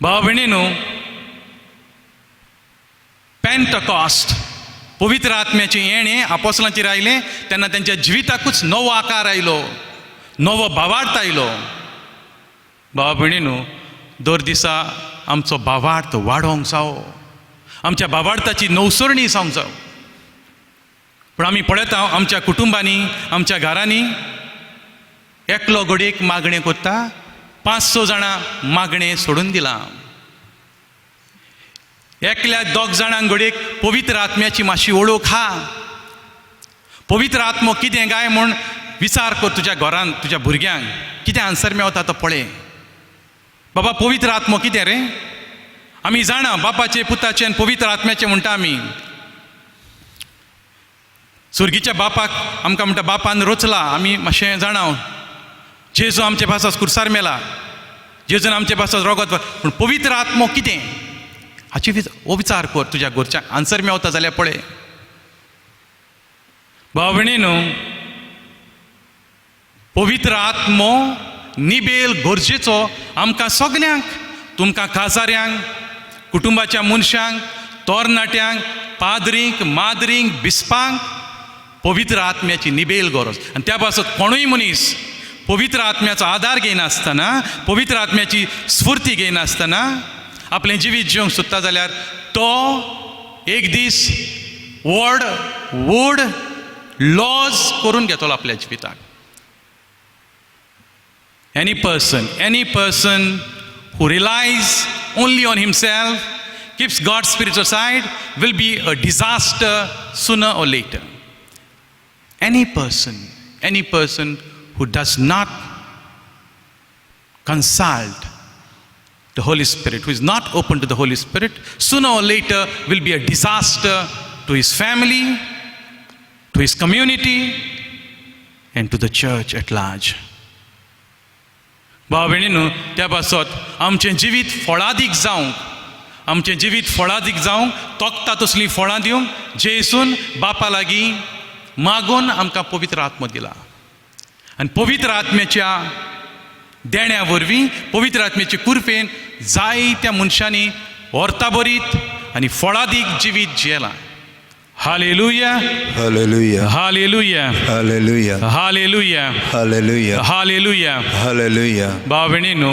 भाव भयणीनो, पेंटकॉस्ट पवित्र आत्म्याचें येणें आपोस्तलांचेर आयलें तेन्ना तांच्या जिविताकूच नवो आकार आयलो, नवो भावार्थ आयलो. भाव भयणीनो, दर दिसा आमचो भावार्थ वाडोवंक जावो, आमच्या भावार्थाची नवसरणी जावंक जावो. पूण आमी पळयता आमच्या कुटुंबांनी, आमच्या घरांनी एकलो घडयेक मागणें करता, 5-6 जाणां मागणें सोडून दिलां. एकल्या 2 जाणांक घडयेक पवित्र आत्म्याची मातशी ओळख हा. पवित्र आत्मो कितें गाय म्हूण विचार कर तुज्या घरांत, तुज्या भुरग्यांक कितें आन्सर मेवता तो पळय. बाबा पवित्र आत्मो कितें रे? आमी जाणा बापाचें पुताचें आनी पवित्र आत्म्याचें म्हणटा आमी. सुर्गीच्या बापाक आमकां म्हणटा बापान रचला, आमी मातशें जाणा. जेजू आमचे पासत कुर्सार मेला, जेजून आमचे पासत रोगत. पूण पवित्र आत्मो कितें हाची हो विचार कर. तुज्या घरच्यांक आन्सर मेवता जाल्यार पळय. भाव भयणीनो, पवित्र आत्मो निबेल गरजेचो आमकां सगल्यांक, तुमकां काजाऱ्यांक, कुटुंबाच्या मनशांक, तरणाट्यांक, पाद्रींक, माद्रींक, बिस्पांक पवित्र आत्म्याची निबेल गरज. आनी त्या पासत कोणूय मनीस पवित्र आत्म्याचो आदार घेयनासतना, पवित्र आत्म्याची स्फूर्ती घेयनासतना आपलें जिवीत जिवंक सोदता जाल्यार तो एक दीस वूड लॉज करून घेतलो आपल्या जिविताक. Any person who relies only on himself keeps God's Spirit aside will be a disaster sooner or later. Any person who does not consult the Holy Spirit, who is not open to the Holy Spirit, sooner or later will be a disaster to his family, to his community, and to the church at large. भाव भयणीनो, त्या पासत आमचें जिवीत फळादीक जावंक तोखता तसलीं फळां दिवंक जेसून बापा लागीं मागून आमकां पवित्र आत्मो दिला. आनी पवित्र आत्म्याच्या देण्या वरवीं, पवित्र आत्म्याचे कुरपेन जायत्या मनशांनी व्हरता आनी फळादीक जिवीत जियेलां. Hallelujah, Hallelujah. Hallelujah, Hallelujah. Hallelujah, Hallelujah. Hallelujah. Hallelujah. भाव भयणीनो,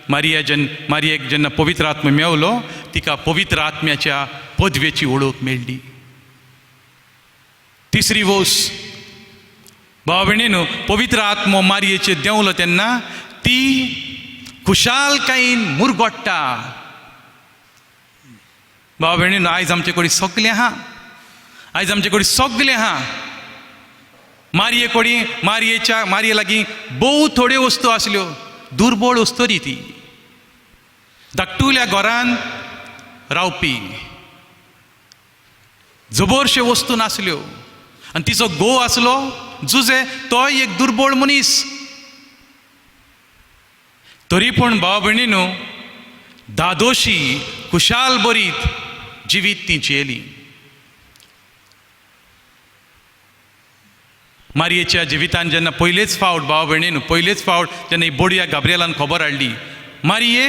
मारियाक जेन्ना पवित्र आत्मो मेवलो, तिका पवित्र आत्म्याच्या पदवेची ओळख मेळ्ळी. तिसरी वोस, भाव भयणीनो, पवित्र आत्मो मारयेचेर देंवलो तेन्ना ती खुशालकायेन मुरगोडटा. भाव भयणीनो, आयज आमचे कडेन सगलें आहा. मारये लागीं भोव थोड्यो वस्तू आसल्यो, दुर्बळ वस्तू ती. धाकटुल्या घरान रावपी जबरशे वस्तू नासल्यो, आनी तिचो घोव आसलो जुजे, तोय एक दुर्बळ मनीस. तरी पूण भाव भयणीनो, दादोशी खुशाल बरीत जिवीत ती जियेली. मारयेच्या जिवितान जेन्ना पयलेच फावट, भाव भयणीनो, जेन्ना ही बोडया गाब्रिएलान खबर हाडली, मारये,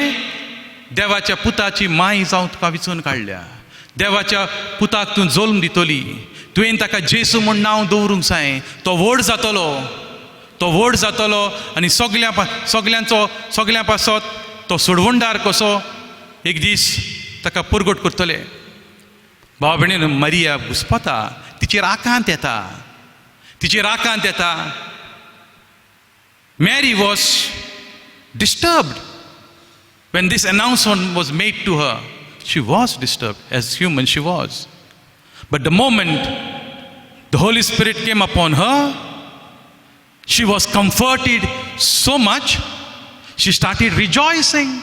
देवाच्या पुताची माय जावं तुका विचून काडल्या, देवाच्या पुताक तूं जल्म दितली, तुवें ताका जेसू म्हूण नांव दवरूंक जाय, तो व्हड जातलो आनी सगल्यां पासत तो सोडवणदार कसो एक दीस ताका पुरगोट करतले. भाव भयणीनो, मारिया घुस्पता, तिचेर आकांत येता. Mary was disturbed when this announcement was made to her. She was disturbed, as human she was. But the moment the Holy Spirit came upon her, she was comforted so much, she started rejoicing.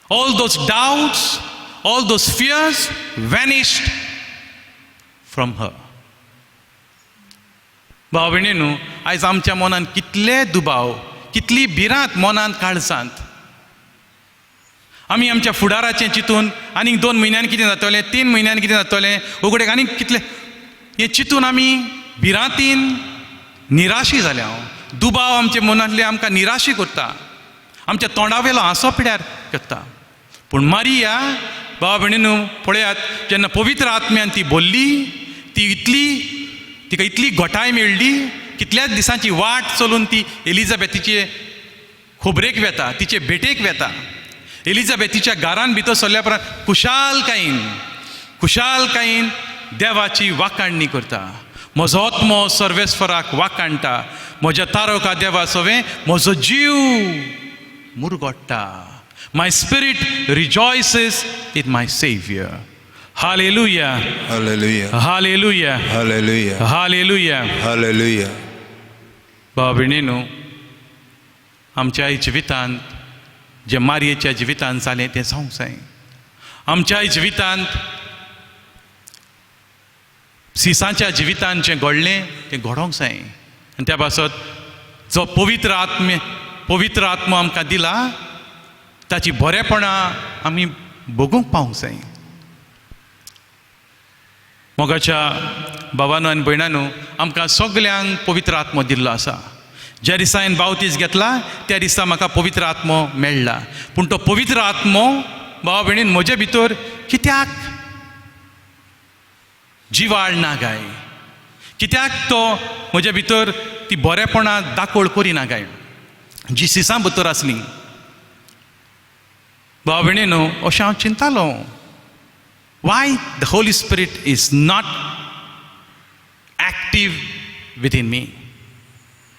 All those doubts, all those fears vanished from her. भाव भयणीनो, आयज आमच्या मनान कितले दुबाव, कितली भिरांत मनांत काळजांत. आमी आमच्या फुडाराचें चिंतून आनीक 2 म्हयन्यान कितें जातलें, 3 म्हयन्यान कितें जातलें, उगडेक आनीक कितलें हें चिंतून आमी भिरांतीन निराशी जाल्या. दुबाव आमच्या मनांतले आमकां निराशी करता, आमच्या तोंडावेलो हांसो पिड्यार करता. पूण मारिया, भाव भयणीनो, पळयात, जेन्ना पवित्र आत्म्यान ती बोल्ली, तिका इतली घोटाय मेळ्ळी, कितल्याच दिसांची वाट चलून ती एलिझाबेथीचे खोबरेक वेता, तिचे भेटेक वेता. एलिझाबेथीच्या घरान भितर सरल्या उपरांत खुशालकायेन देवाची वाखाणणी करता. म्हजो आत्मो सर्वेस्वराक वाखाणटा, म्हज्या तारका देवा सवें म्हजो जीव मुरगोडटा. My spirit rejoices in my Savior. Hallelujah. Hallelujah. Hallelujah. Hallelujah. Hallelujah. Hallelujah. भाव भयणीनो, आमच्या जिवितांत जे मारयेच्या जिवितांत जालें तें जावंक जाय. आमच्या जिवितांत सिसाच्या जिवितांत जें घडलें तें घडोंक जाय. आनी त्या पासत जो पवित्र आत्मो आमकां दिला, ताची बरेपणां आमी भोगूंक पावूंक जाय. मोगाच्या भावानो आनी भयणानो, आमकां सगल्यांक पवित्र आत्मो दिल्लो आसा. ज्या दिसा हांवें बावतीस घेतला त्या दिसा म्हाका पवित्र आत्मो मेळ्ळा. पूण तो पवित्र आत्मो, भाव भयणीन, म्हजे भितर कित्याक जिवाळ ना गाय? कित्याक तो म्हज्या भितर ती बरेपणां दाखोळ करिना गाय, जी सिसां भितर आसली? भाव भयणीनो, अशें हांव चिंतालो, why the Holy Spirit is not active within me?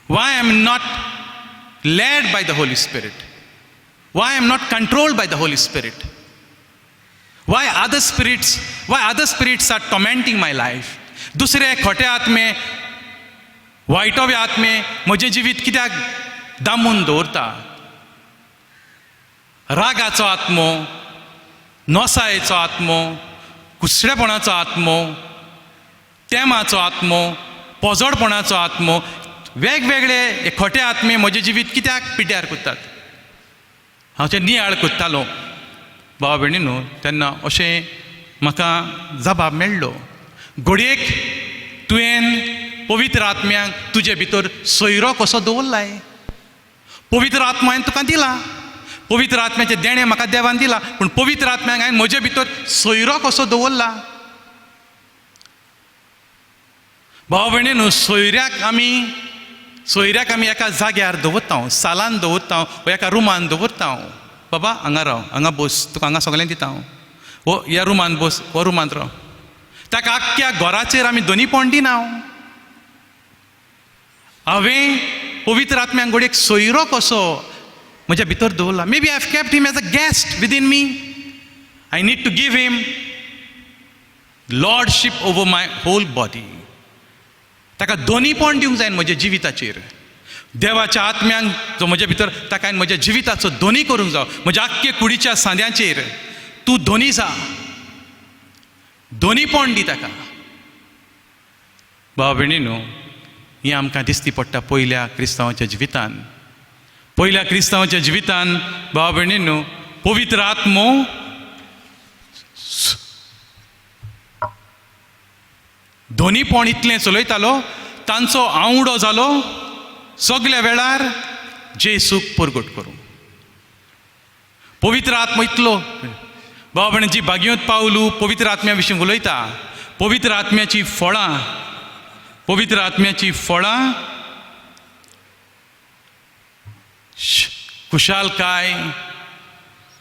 Why I am not led by the Holy Spirit? Why I am not controlled by the Holy Spirit? Why other spirits are tormenting my life. दुसरे खोटे आत्मे, वायटोवे आत्मे म्हजें जिवीत कित्याक दामून दवरता. रागाचो आत्मो, नोसायेचो आत्मो, कुसडेपणाचो आत्मो, तेमाचो आत्मो, पोजोडपणाचो आत्मो, वेगवेगळे खोटे आत्मे म्हजें जिवीत कित्याक पिड्ड्यार करतात. हांव तें नियाळ कोत्तालो भावा भयणीनो, तेन्ना अशें म्हाका जबाब मेळ्ळो. घडयेक तुवें पवित्र आत्म्याक तुजे भितर सोयरो कसो दवरलाय. पवित्र आत्मा हांवें तुका दिला, पवित्र आत्म्याचे देणे म्हाका देवान दिला, पूण पवित्र आत्म्याक हांवें म्हजे भितर सोयरो कसो दवरला. भावा भयणीनो, सोयऱ्याक आमी एका जाग्यार दवरता, सालान दवरता, वा एका रुमान दवरता. बाबा हांगा राव, हांगा बस, तुका हांगा सगळें दिता, वो ह्या रुमान बस, हो रुमांत राव. ताका आख्ख्या घराचेर आमी दोनीपण दिना. हांवें पवित्र आत्म्याक घडयेक सोयरो कसो म्हज्या भितर दवरला. Maybe I have kept him as a guest within me. I need to give him lordship over my whole body. ताका दोनीपण दिवंक जाय म्हज्या जिविताचेर. देवाच्या आत्म्याक जो म्हज्या भितर, ताका हांवें म्हज्या जिविताचो दोनी करूंक जाय. म्हज्या आख्खे कुडीच्या सांद्यांचेर तूं दोनी जा, दोनीपण दी ताका. भावा भयणीनो, हें आमकां दिसती पडटा पयल्या क्रिस्तांवाच्या जिवितान. पयल्या क्रिस्तांवाच्या जिवितान भावा भयणीनो, पवित्र आत्मो दोनीपण इतलें चलयतालो, तांचो आवडो जालो सगल्या वेळार जेसूक परगट करूंक. पवित्र आत्मो इतलो भावा भयणी, जी भागवत पावलू पवित्र आत्म्या विशीं उलयता. पवित्र आत्म्याची फळां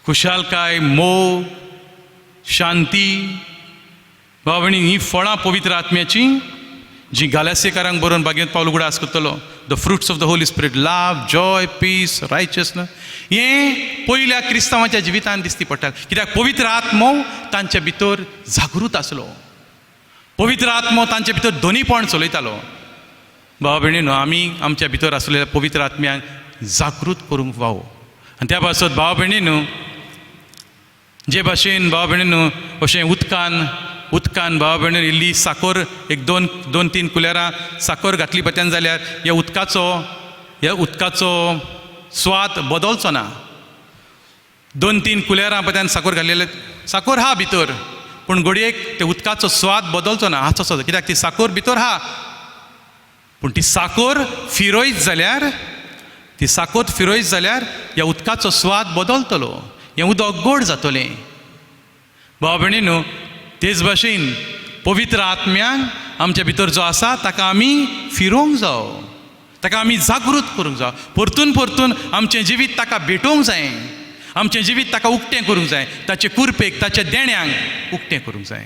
खुशालकाय, मोग, शांती. भावा भयणी, ही फळां पवित्र आत्म्याची जी गालासेकारांक बरोवन भागवत पावलू कुडा आसतलो. The fruits of the Holy Spirit, love, joy, peace, righteousness. हें पयल्या क्रिस्तांवाच्या जिवितान दिसती पडटा. कित्याक पवित्र आत्मो तांचे भितर जागृत आसलो. पवित्र आत्मो तांचे भितर दोनीपण चलयतालो. भावा भयणीनो, आमी आमच्या भितर आसलेल्या पवित्र आत्म्याक जागृत करूंक फावो. आनी त्या पासत भावा भयणीनो, जे भाशेन भावा भयणीनो अशें उदकान भावा भयणीनो इल्ली साखर, एक दोन तीन कुलेरां साखर घातली पत्यान जाल्यार ह्या उदकाचो स्वाद बदलचो ना. 2-3 कुलेरां पत्यान साखर घातलेले, साखर हा भितर, पूण घडयेक ते उदकाचो स्वाद बदलचो ना. हाचो कित्याक ती साखर भितर हा, पूण ती साखर फिरयत जाल्यार ह्या उदकाचो स्वाद बदलतलो, हें उदक गोड जातलें. भावा भयणीनो, तेच भाशेन पवित्र आत्म्याक आमच्या भितर जो आसा ताका आमी फिरोवंक जाय, ताका आमी जागृत करूंक जाय. परतून आमचें जिवीत ताका भेटोवंक जाय, आमचें जिवीत ताका उक्तें करूंक जाय, ताचे कुरपेक, ताच्या देण्यांक उक्तें करूंक जाय.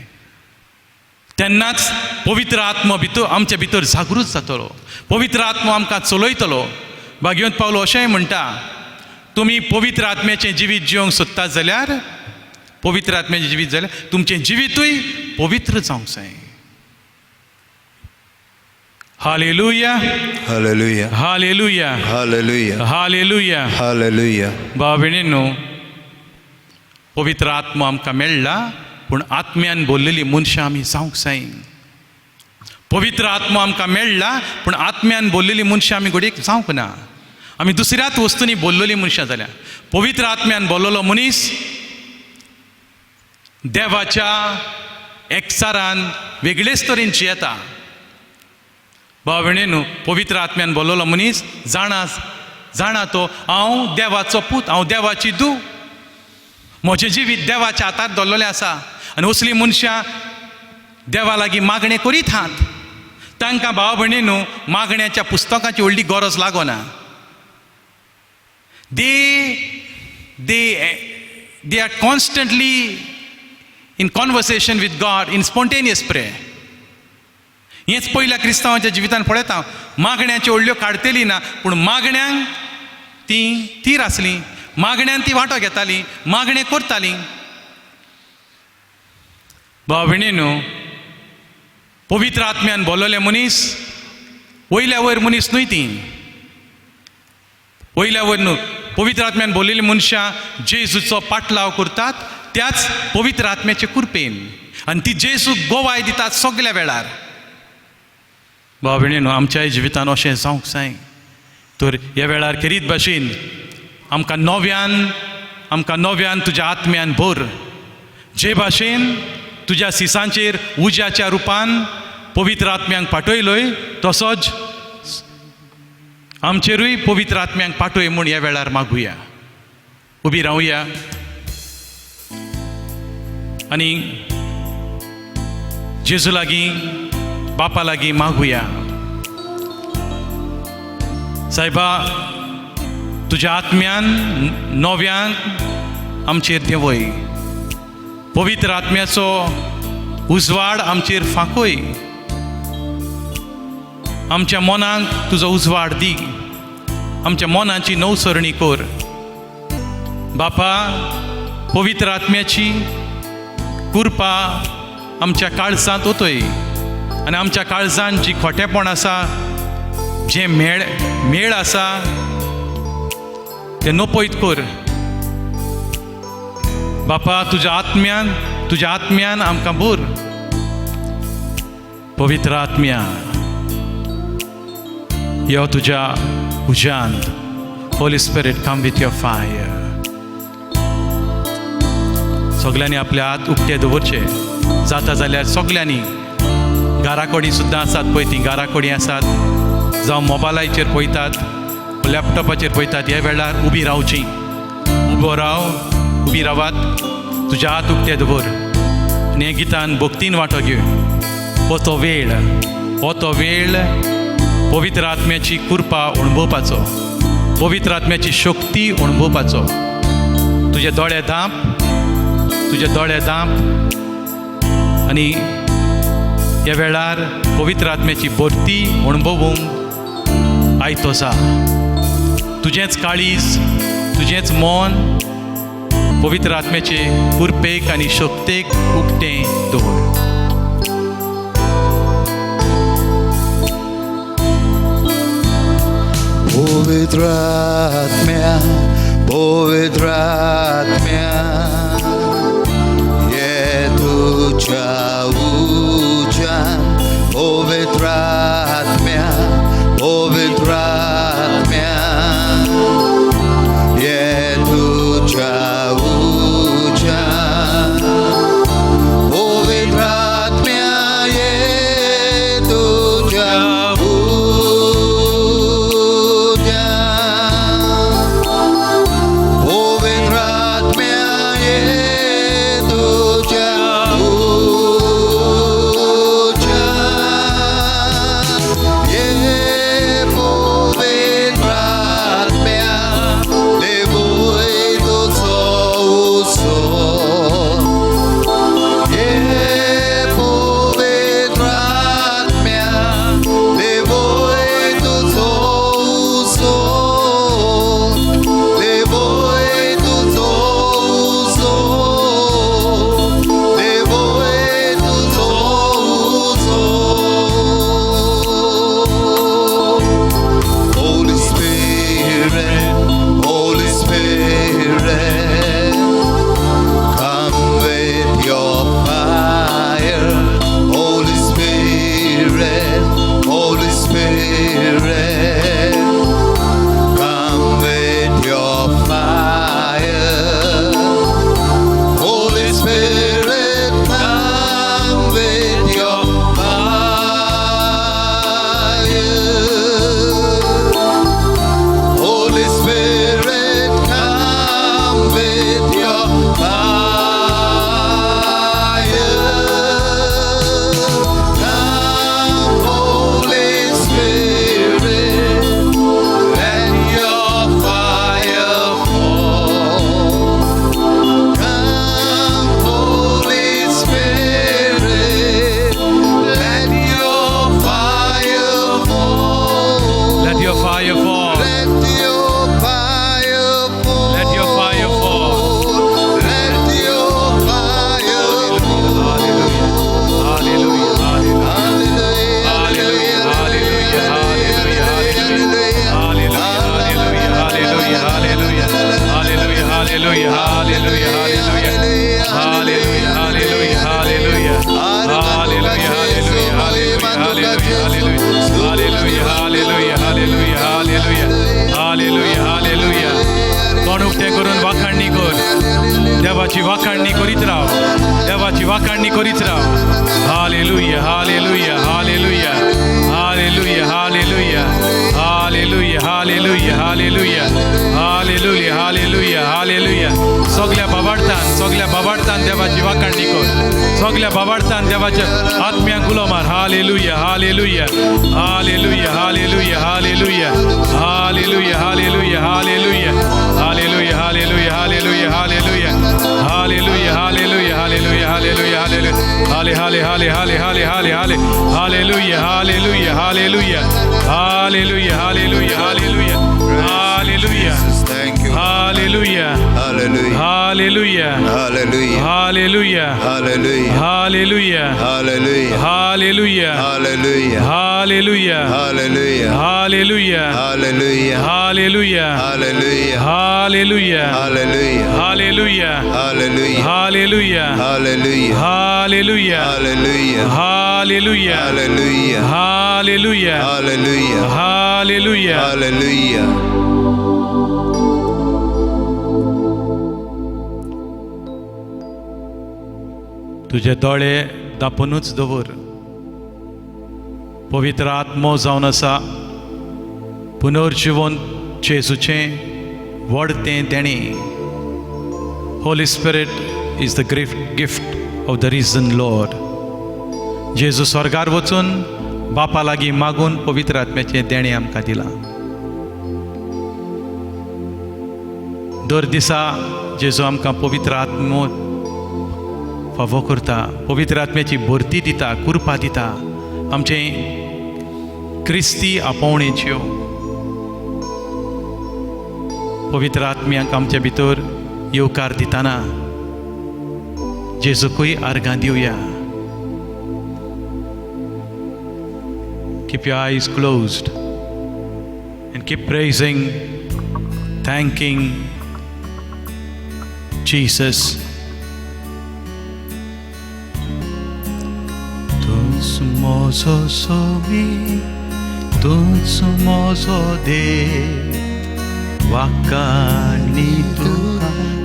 तेन्नाच पवित्र आत्मो आमच्या भितर जागृत जातलो, पवित्र आत्मो आमकां चलयतलो. भागवत पावलो अशेंय म्हणटा, तुमी पवित्र आत्म्याचें जिवीत जिवंक सोदतात जाल्यार, पवित्र आत्म्याचें जिवीत जाल्यार तुमचें जिवीतूय पवित्र जावंक जाय. Hallelujah, hallelujah, hallelujah, hallelujah, hallelujah, hallelujah. भावा भयणीनो, पवित्र आत्मो आमकां मेळ्ळा, पूण आत्म्यान भरलेलीं मनशां आमी जावंक जाय. पवित्र आत्मो आमकां मेळ्ळा, पूण आत्म्यान भरलेलीं मनशां आमी घडयेक जावंक ना. आमी दुसऱ्याच वस्तूंनी भरलेलीं मनशां जाल्या. पवित्र आत्म्यान भरलेलो मनीस देवाच्या एकचारान वेगळेच तरेन जियेता. भावा भयणीनो, पवित्र आत्म्यान भरलेलो मनीस जाणा तो, हांव देवाचो पूत, हांव देवाची धूव, म्हजें जिवीत देवाच्या हातांत दवरलेलें आसा. आनी असलीं मनशां देवा लागीं मागणें करीत आहात. तांकां भावा भयणीनो मागण्याच्या पुस्तकाची व्हडली गरज लागना. they are constantly in conversation with God in spontaneous prayer. हेंच पयल्या क्रिस्तांवाच्या जिवितान पळयता. मागण्याच्यो व्हडल्यो काडटलीं ना, पूण मागण्यांक तीं थीर आसलीं, मागण्यान तीं वांटो घेतालीं, मागणें करतालीं. भाव भयणीनो, पवित्र आत्म्यान बोलले मनीस वयल्या वयर मनीस न्हय ती. वयल्या वयर न्हू, पवित्र आत्म्यान बोललेली मनशां जेजूचो पाटलाव करतात त्याच पवित्र आत्म्याचे कृपेन, आनी ती जेजूक गोवाय दितात सगल्या वेळार. भाव भयणीनो, आमच्या जिवितान अशें जावंक जाय. तर ह्या वेळार खेरीत भाशेन आमकां नव्यान तुज्या आत्म्यान भर. जे भाशेन तुज्या सिसांचेर उज्याच्या रुपान पवित्र आत्म्यांक पाठयलोय तसोच आमचेरूय पवित्र आत्म्यांक पाठय म्हूण ह्या वेळार मागुया. उबी रावया आनी जेजू लागीं, बापा लागीं मागुया. सायबा, तुज्या आत्म्यान नव्यान आमचेर देवय. पवित्र आत्म्याचो उजवाड आमचेर फांकय. आमच्या मनांक तुजो उजवाड दी. आमच्या मनाची नवसरणी कर. बापा, पवित्र आत्म्याची कृपा आमच्या काळजांत ओतय आनी आमच्या काळजांत जी खोटेपण आसा, जे मेळ आसा ते नपयत कर. बापा, तुज्या आत्म्यान आमकां भर. पवित्र आत्म्या, यो तुज्या उज्यांत. Holy spirit, come with your fire. सगल्यांनी आपले हात उक्ते दवरचे. जाता जाल्यार सगल्यांनी, घराकडी सुद्दां आसात पळय, ती घराकडी आसात जावं मोबायलाचेर पळयतात, लॅपटॉपाचेर पळयतात, ह्या वेळार उबी रावची. उबी रावात. तुज्या हात उक्ते दवर आनी हे गितान भक्तीन वांटो घेव. हो तो वेळ पवित्र आत्म्याची कृपा अणभवपाचो, पवित्र आत्म्याची शक्ती अणभवपाचो. तुजे दोळे धांप आनी ह्या वेळार पवित्र आत्म्याची भरती अणभवूंक आयतो जा. तुजेंच काळीज, तुजेंच मन पवित्र आत्म्याचे कृपेक आनी शक्तेक उक्तें दवर. पवित्र आत्म्या, ये तुझ्या उज्यान. पवित्र आत्म्या, ये तुझ्या उज्यान. पवित्र आत्म्या, ये तुझ्या देवाची वाखाणणी करीत राव, देवाची वाखाणणी करीत राव. Hallelujah, hallelujah, hallelujah, hallelujah, hallelujah, hallelujah, hallelujah, hallelujah, hallelujah, hallelujah, hallelujah. सगळ्या बाबाडतान देवाची वाखाणणी कर. सगळ्या बाबाडतान देवाच्या आत्म्याक गुलो मार. Hallelujah, hallelujah, hallelujah, hallelujah, hallelujah, hallelujah, hallelujah, hallelujah, hallelujah, hallelujah, hallelujah, hallelujah, hallelujah, hallelujah, hallelujah, hallelujah, hallelujah, हाले हाले हाले हाले हाले हाले हाले, hallelujah, hallelujah, hallelujah, hallelujah, hallelujah, hallelujah, hallelujah, Thank you. Hallelujah, Hallelujah. Hallelujah, Hallelujah. Hallelujah, Hallelujah. Hallelujah, Hallelujah. Hallelujah, Hallelujah. Hallelujah, Hallelujah. Hallelujah, Hallelujah. Hallelujah, Hallelujah. Hallelujah, Hallelujah. Hallelujah, Hallelujah. Hallelujah, Hallelujah. Hallelujah, Hallelujah. Hallelujah, Hallelujah. Hallelujah, Hallelujah. Hallelujah. Hallelujah. तुझे दोळे दापूनच दवर. पवित्र आत्मो जावन आसा. पुनर्जीवन जेजूचें व्हड तें देणें. Holy spirit is the gift of the region Lord. जेजू स्वर्गार वचून बापा लागीं मागून पवित्र आत्म्याचें देणें आमकां दिलां. दर दिसा जेजू आमकां पवित्र आत्मो फावो करता. पवित्र आत्म्याची भरती दिता, कृपा दिता. आमचे क्रिस्ती आपोवणेच्यो पवित्र आत्म्याक आमच्या भितर येवकार दिताना जेजूकूय आर्गां दिवया. Keep your eyes closed and keep praising, thanking Jesus. Tuż mozo sobi, tuż mozo de, wakani tu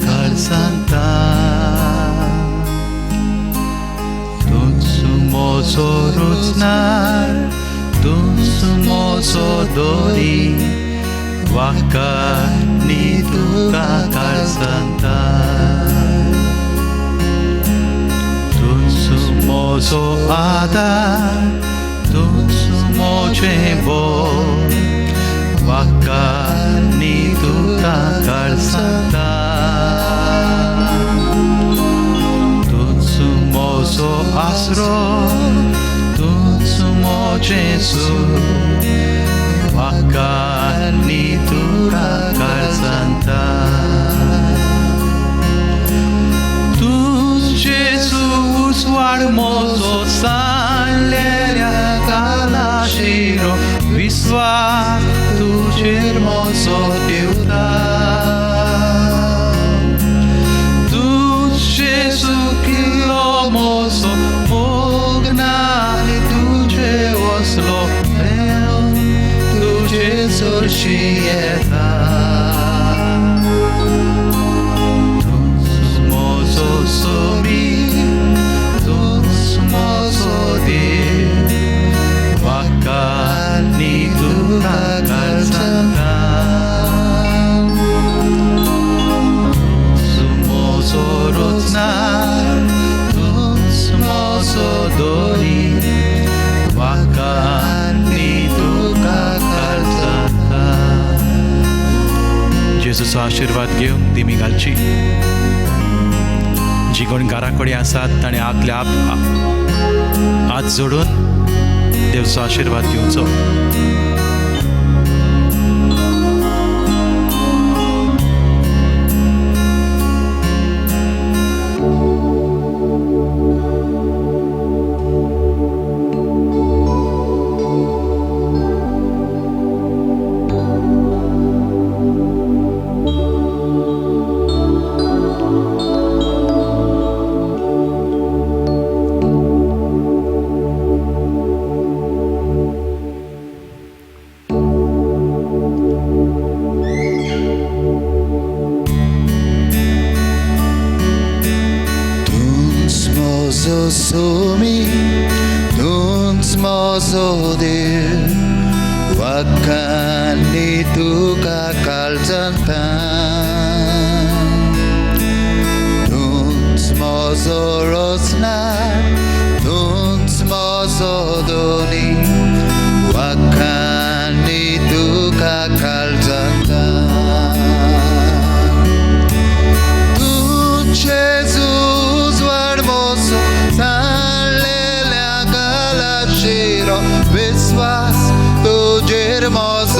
karsanta. Tuż mozo rucnar, tuż mozo dori, wakani tu karsanta. Mozo adar, tuż moje bo, wakani tu karsanta. Tuż mozo asro, tuż moje su, wakani tu karsanta. Jesus warmozo salleria calashiro visva tuce hermoso Teuta. Tu Jesus kilomoso mogna tuce oslo tuce sorcieta. Sobi, tuż mozo de, wakani tu karsanta. Tuż mozo rocnar, tuż mozo dori, wakani tu karsanta. जेजूचो आशीर्वाद घेवन तिमी घालची. जी कोण घरा कडेन आसात ताणें आपल्या हात जोडून देवचो आशीर्वाद घेवचो. सोमी तूंच म्हजो देव वाखांनी तुका काळजांता तूंच म्हजो रोजनार तूंच म्हजो दोनी वाखांनी तुका काळजांता Jezus hermoso, sale la gala giro, ves vas tu hermoso.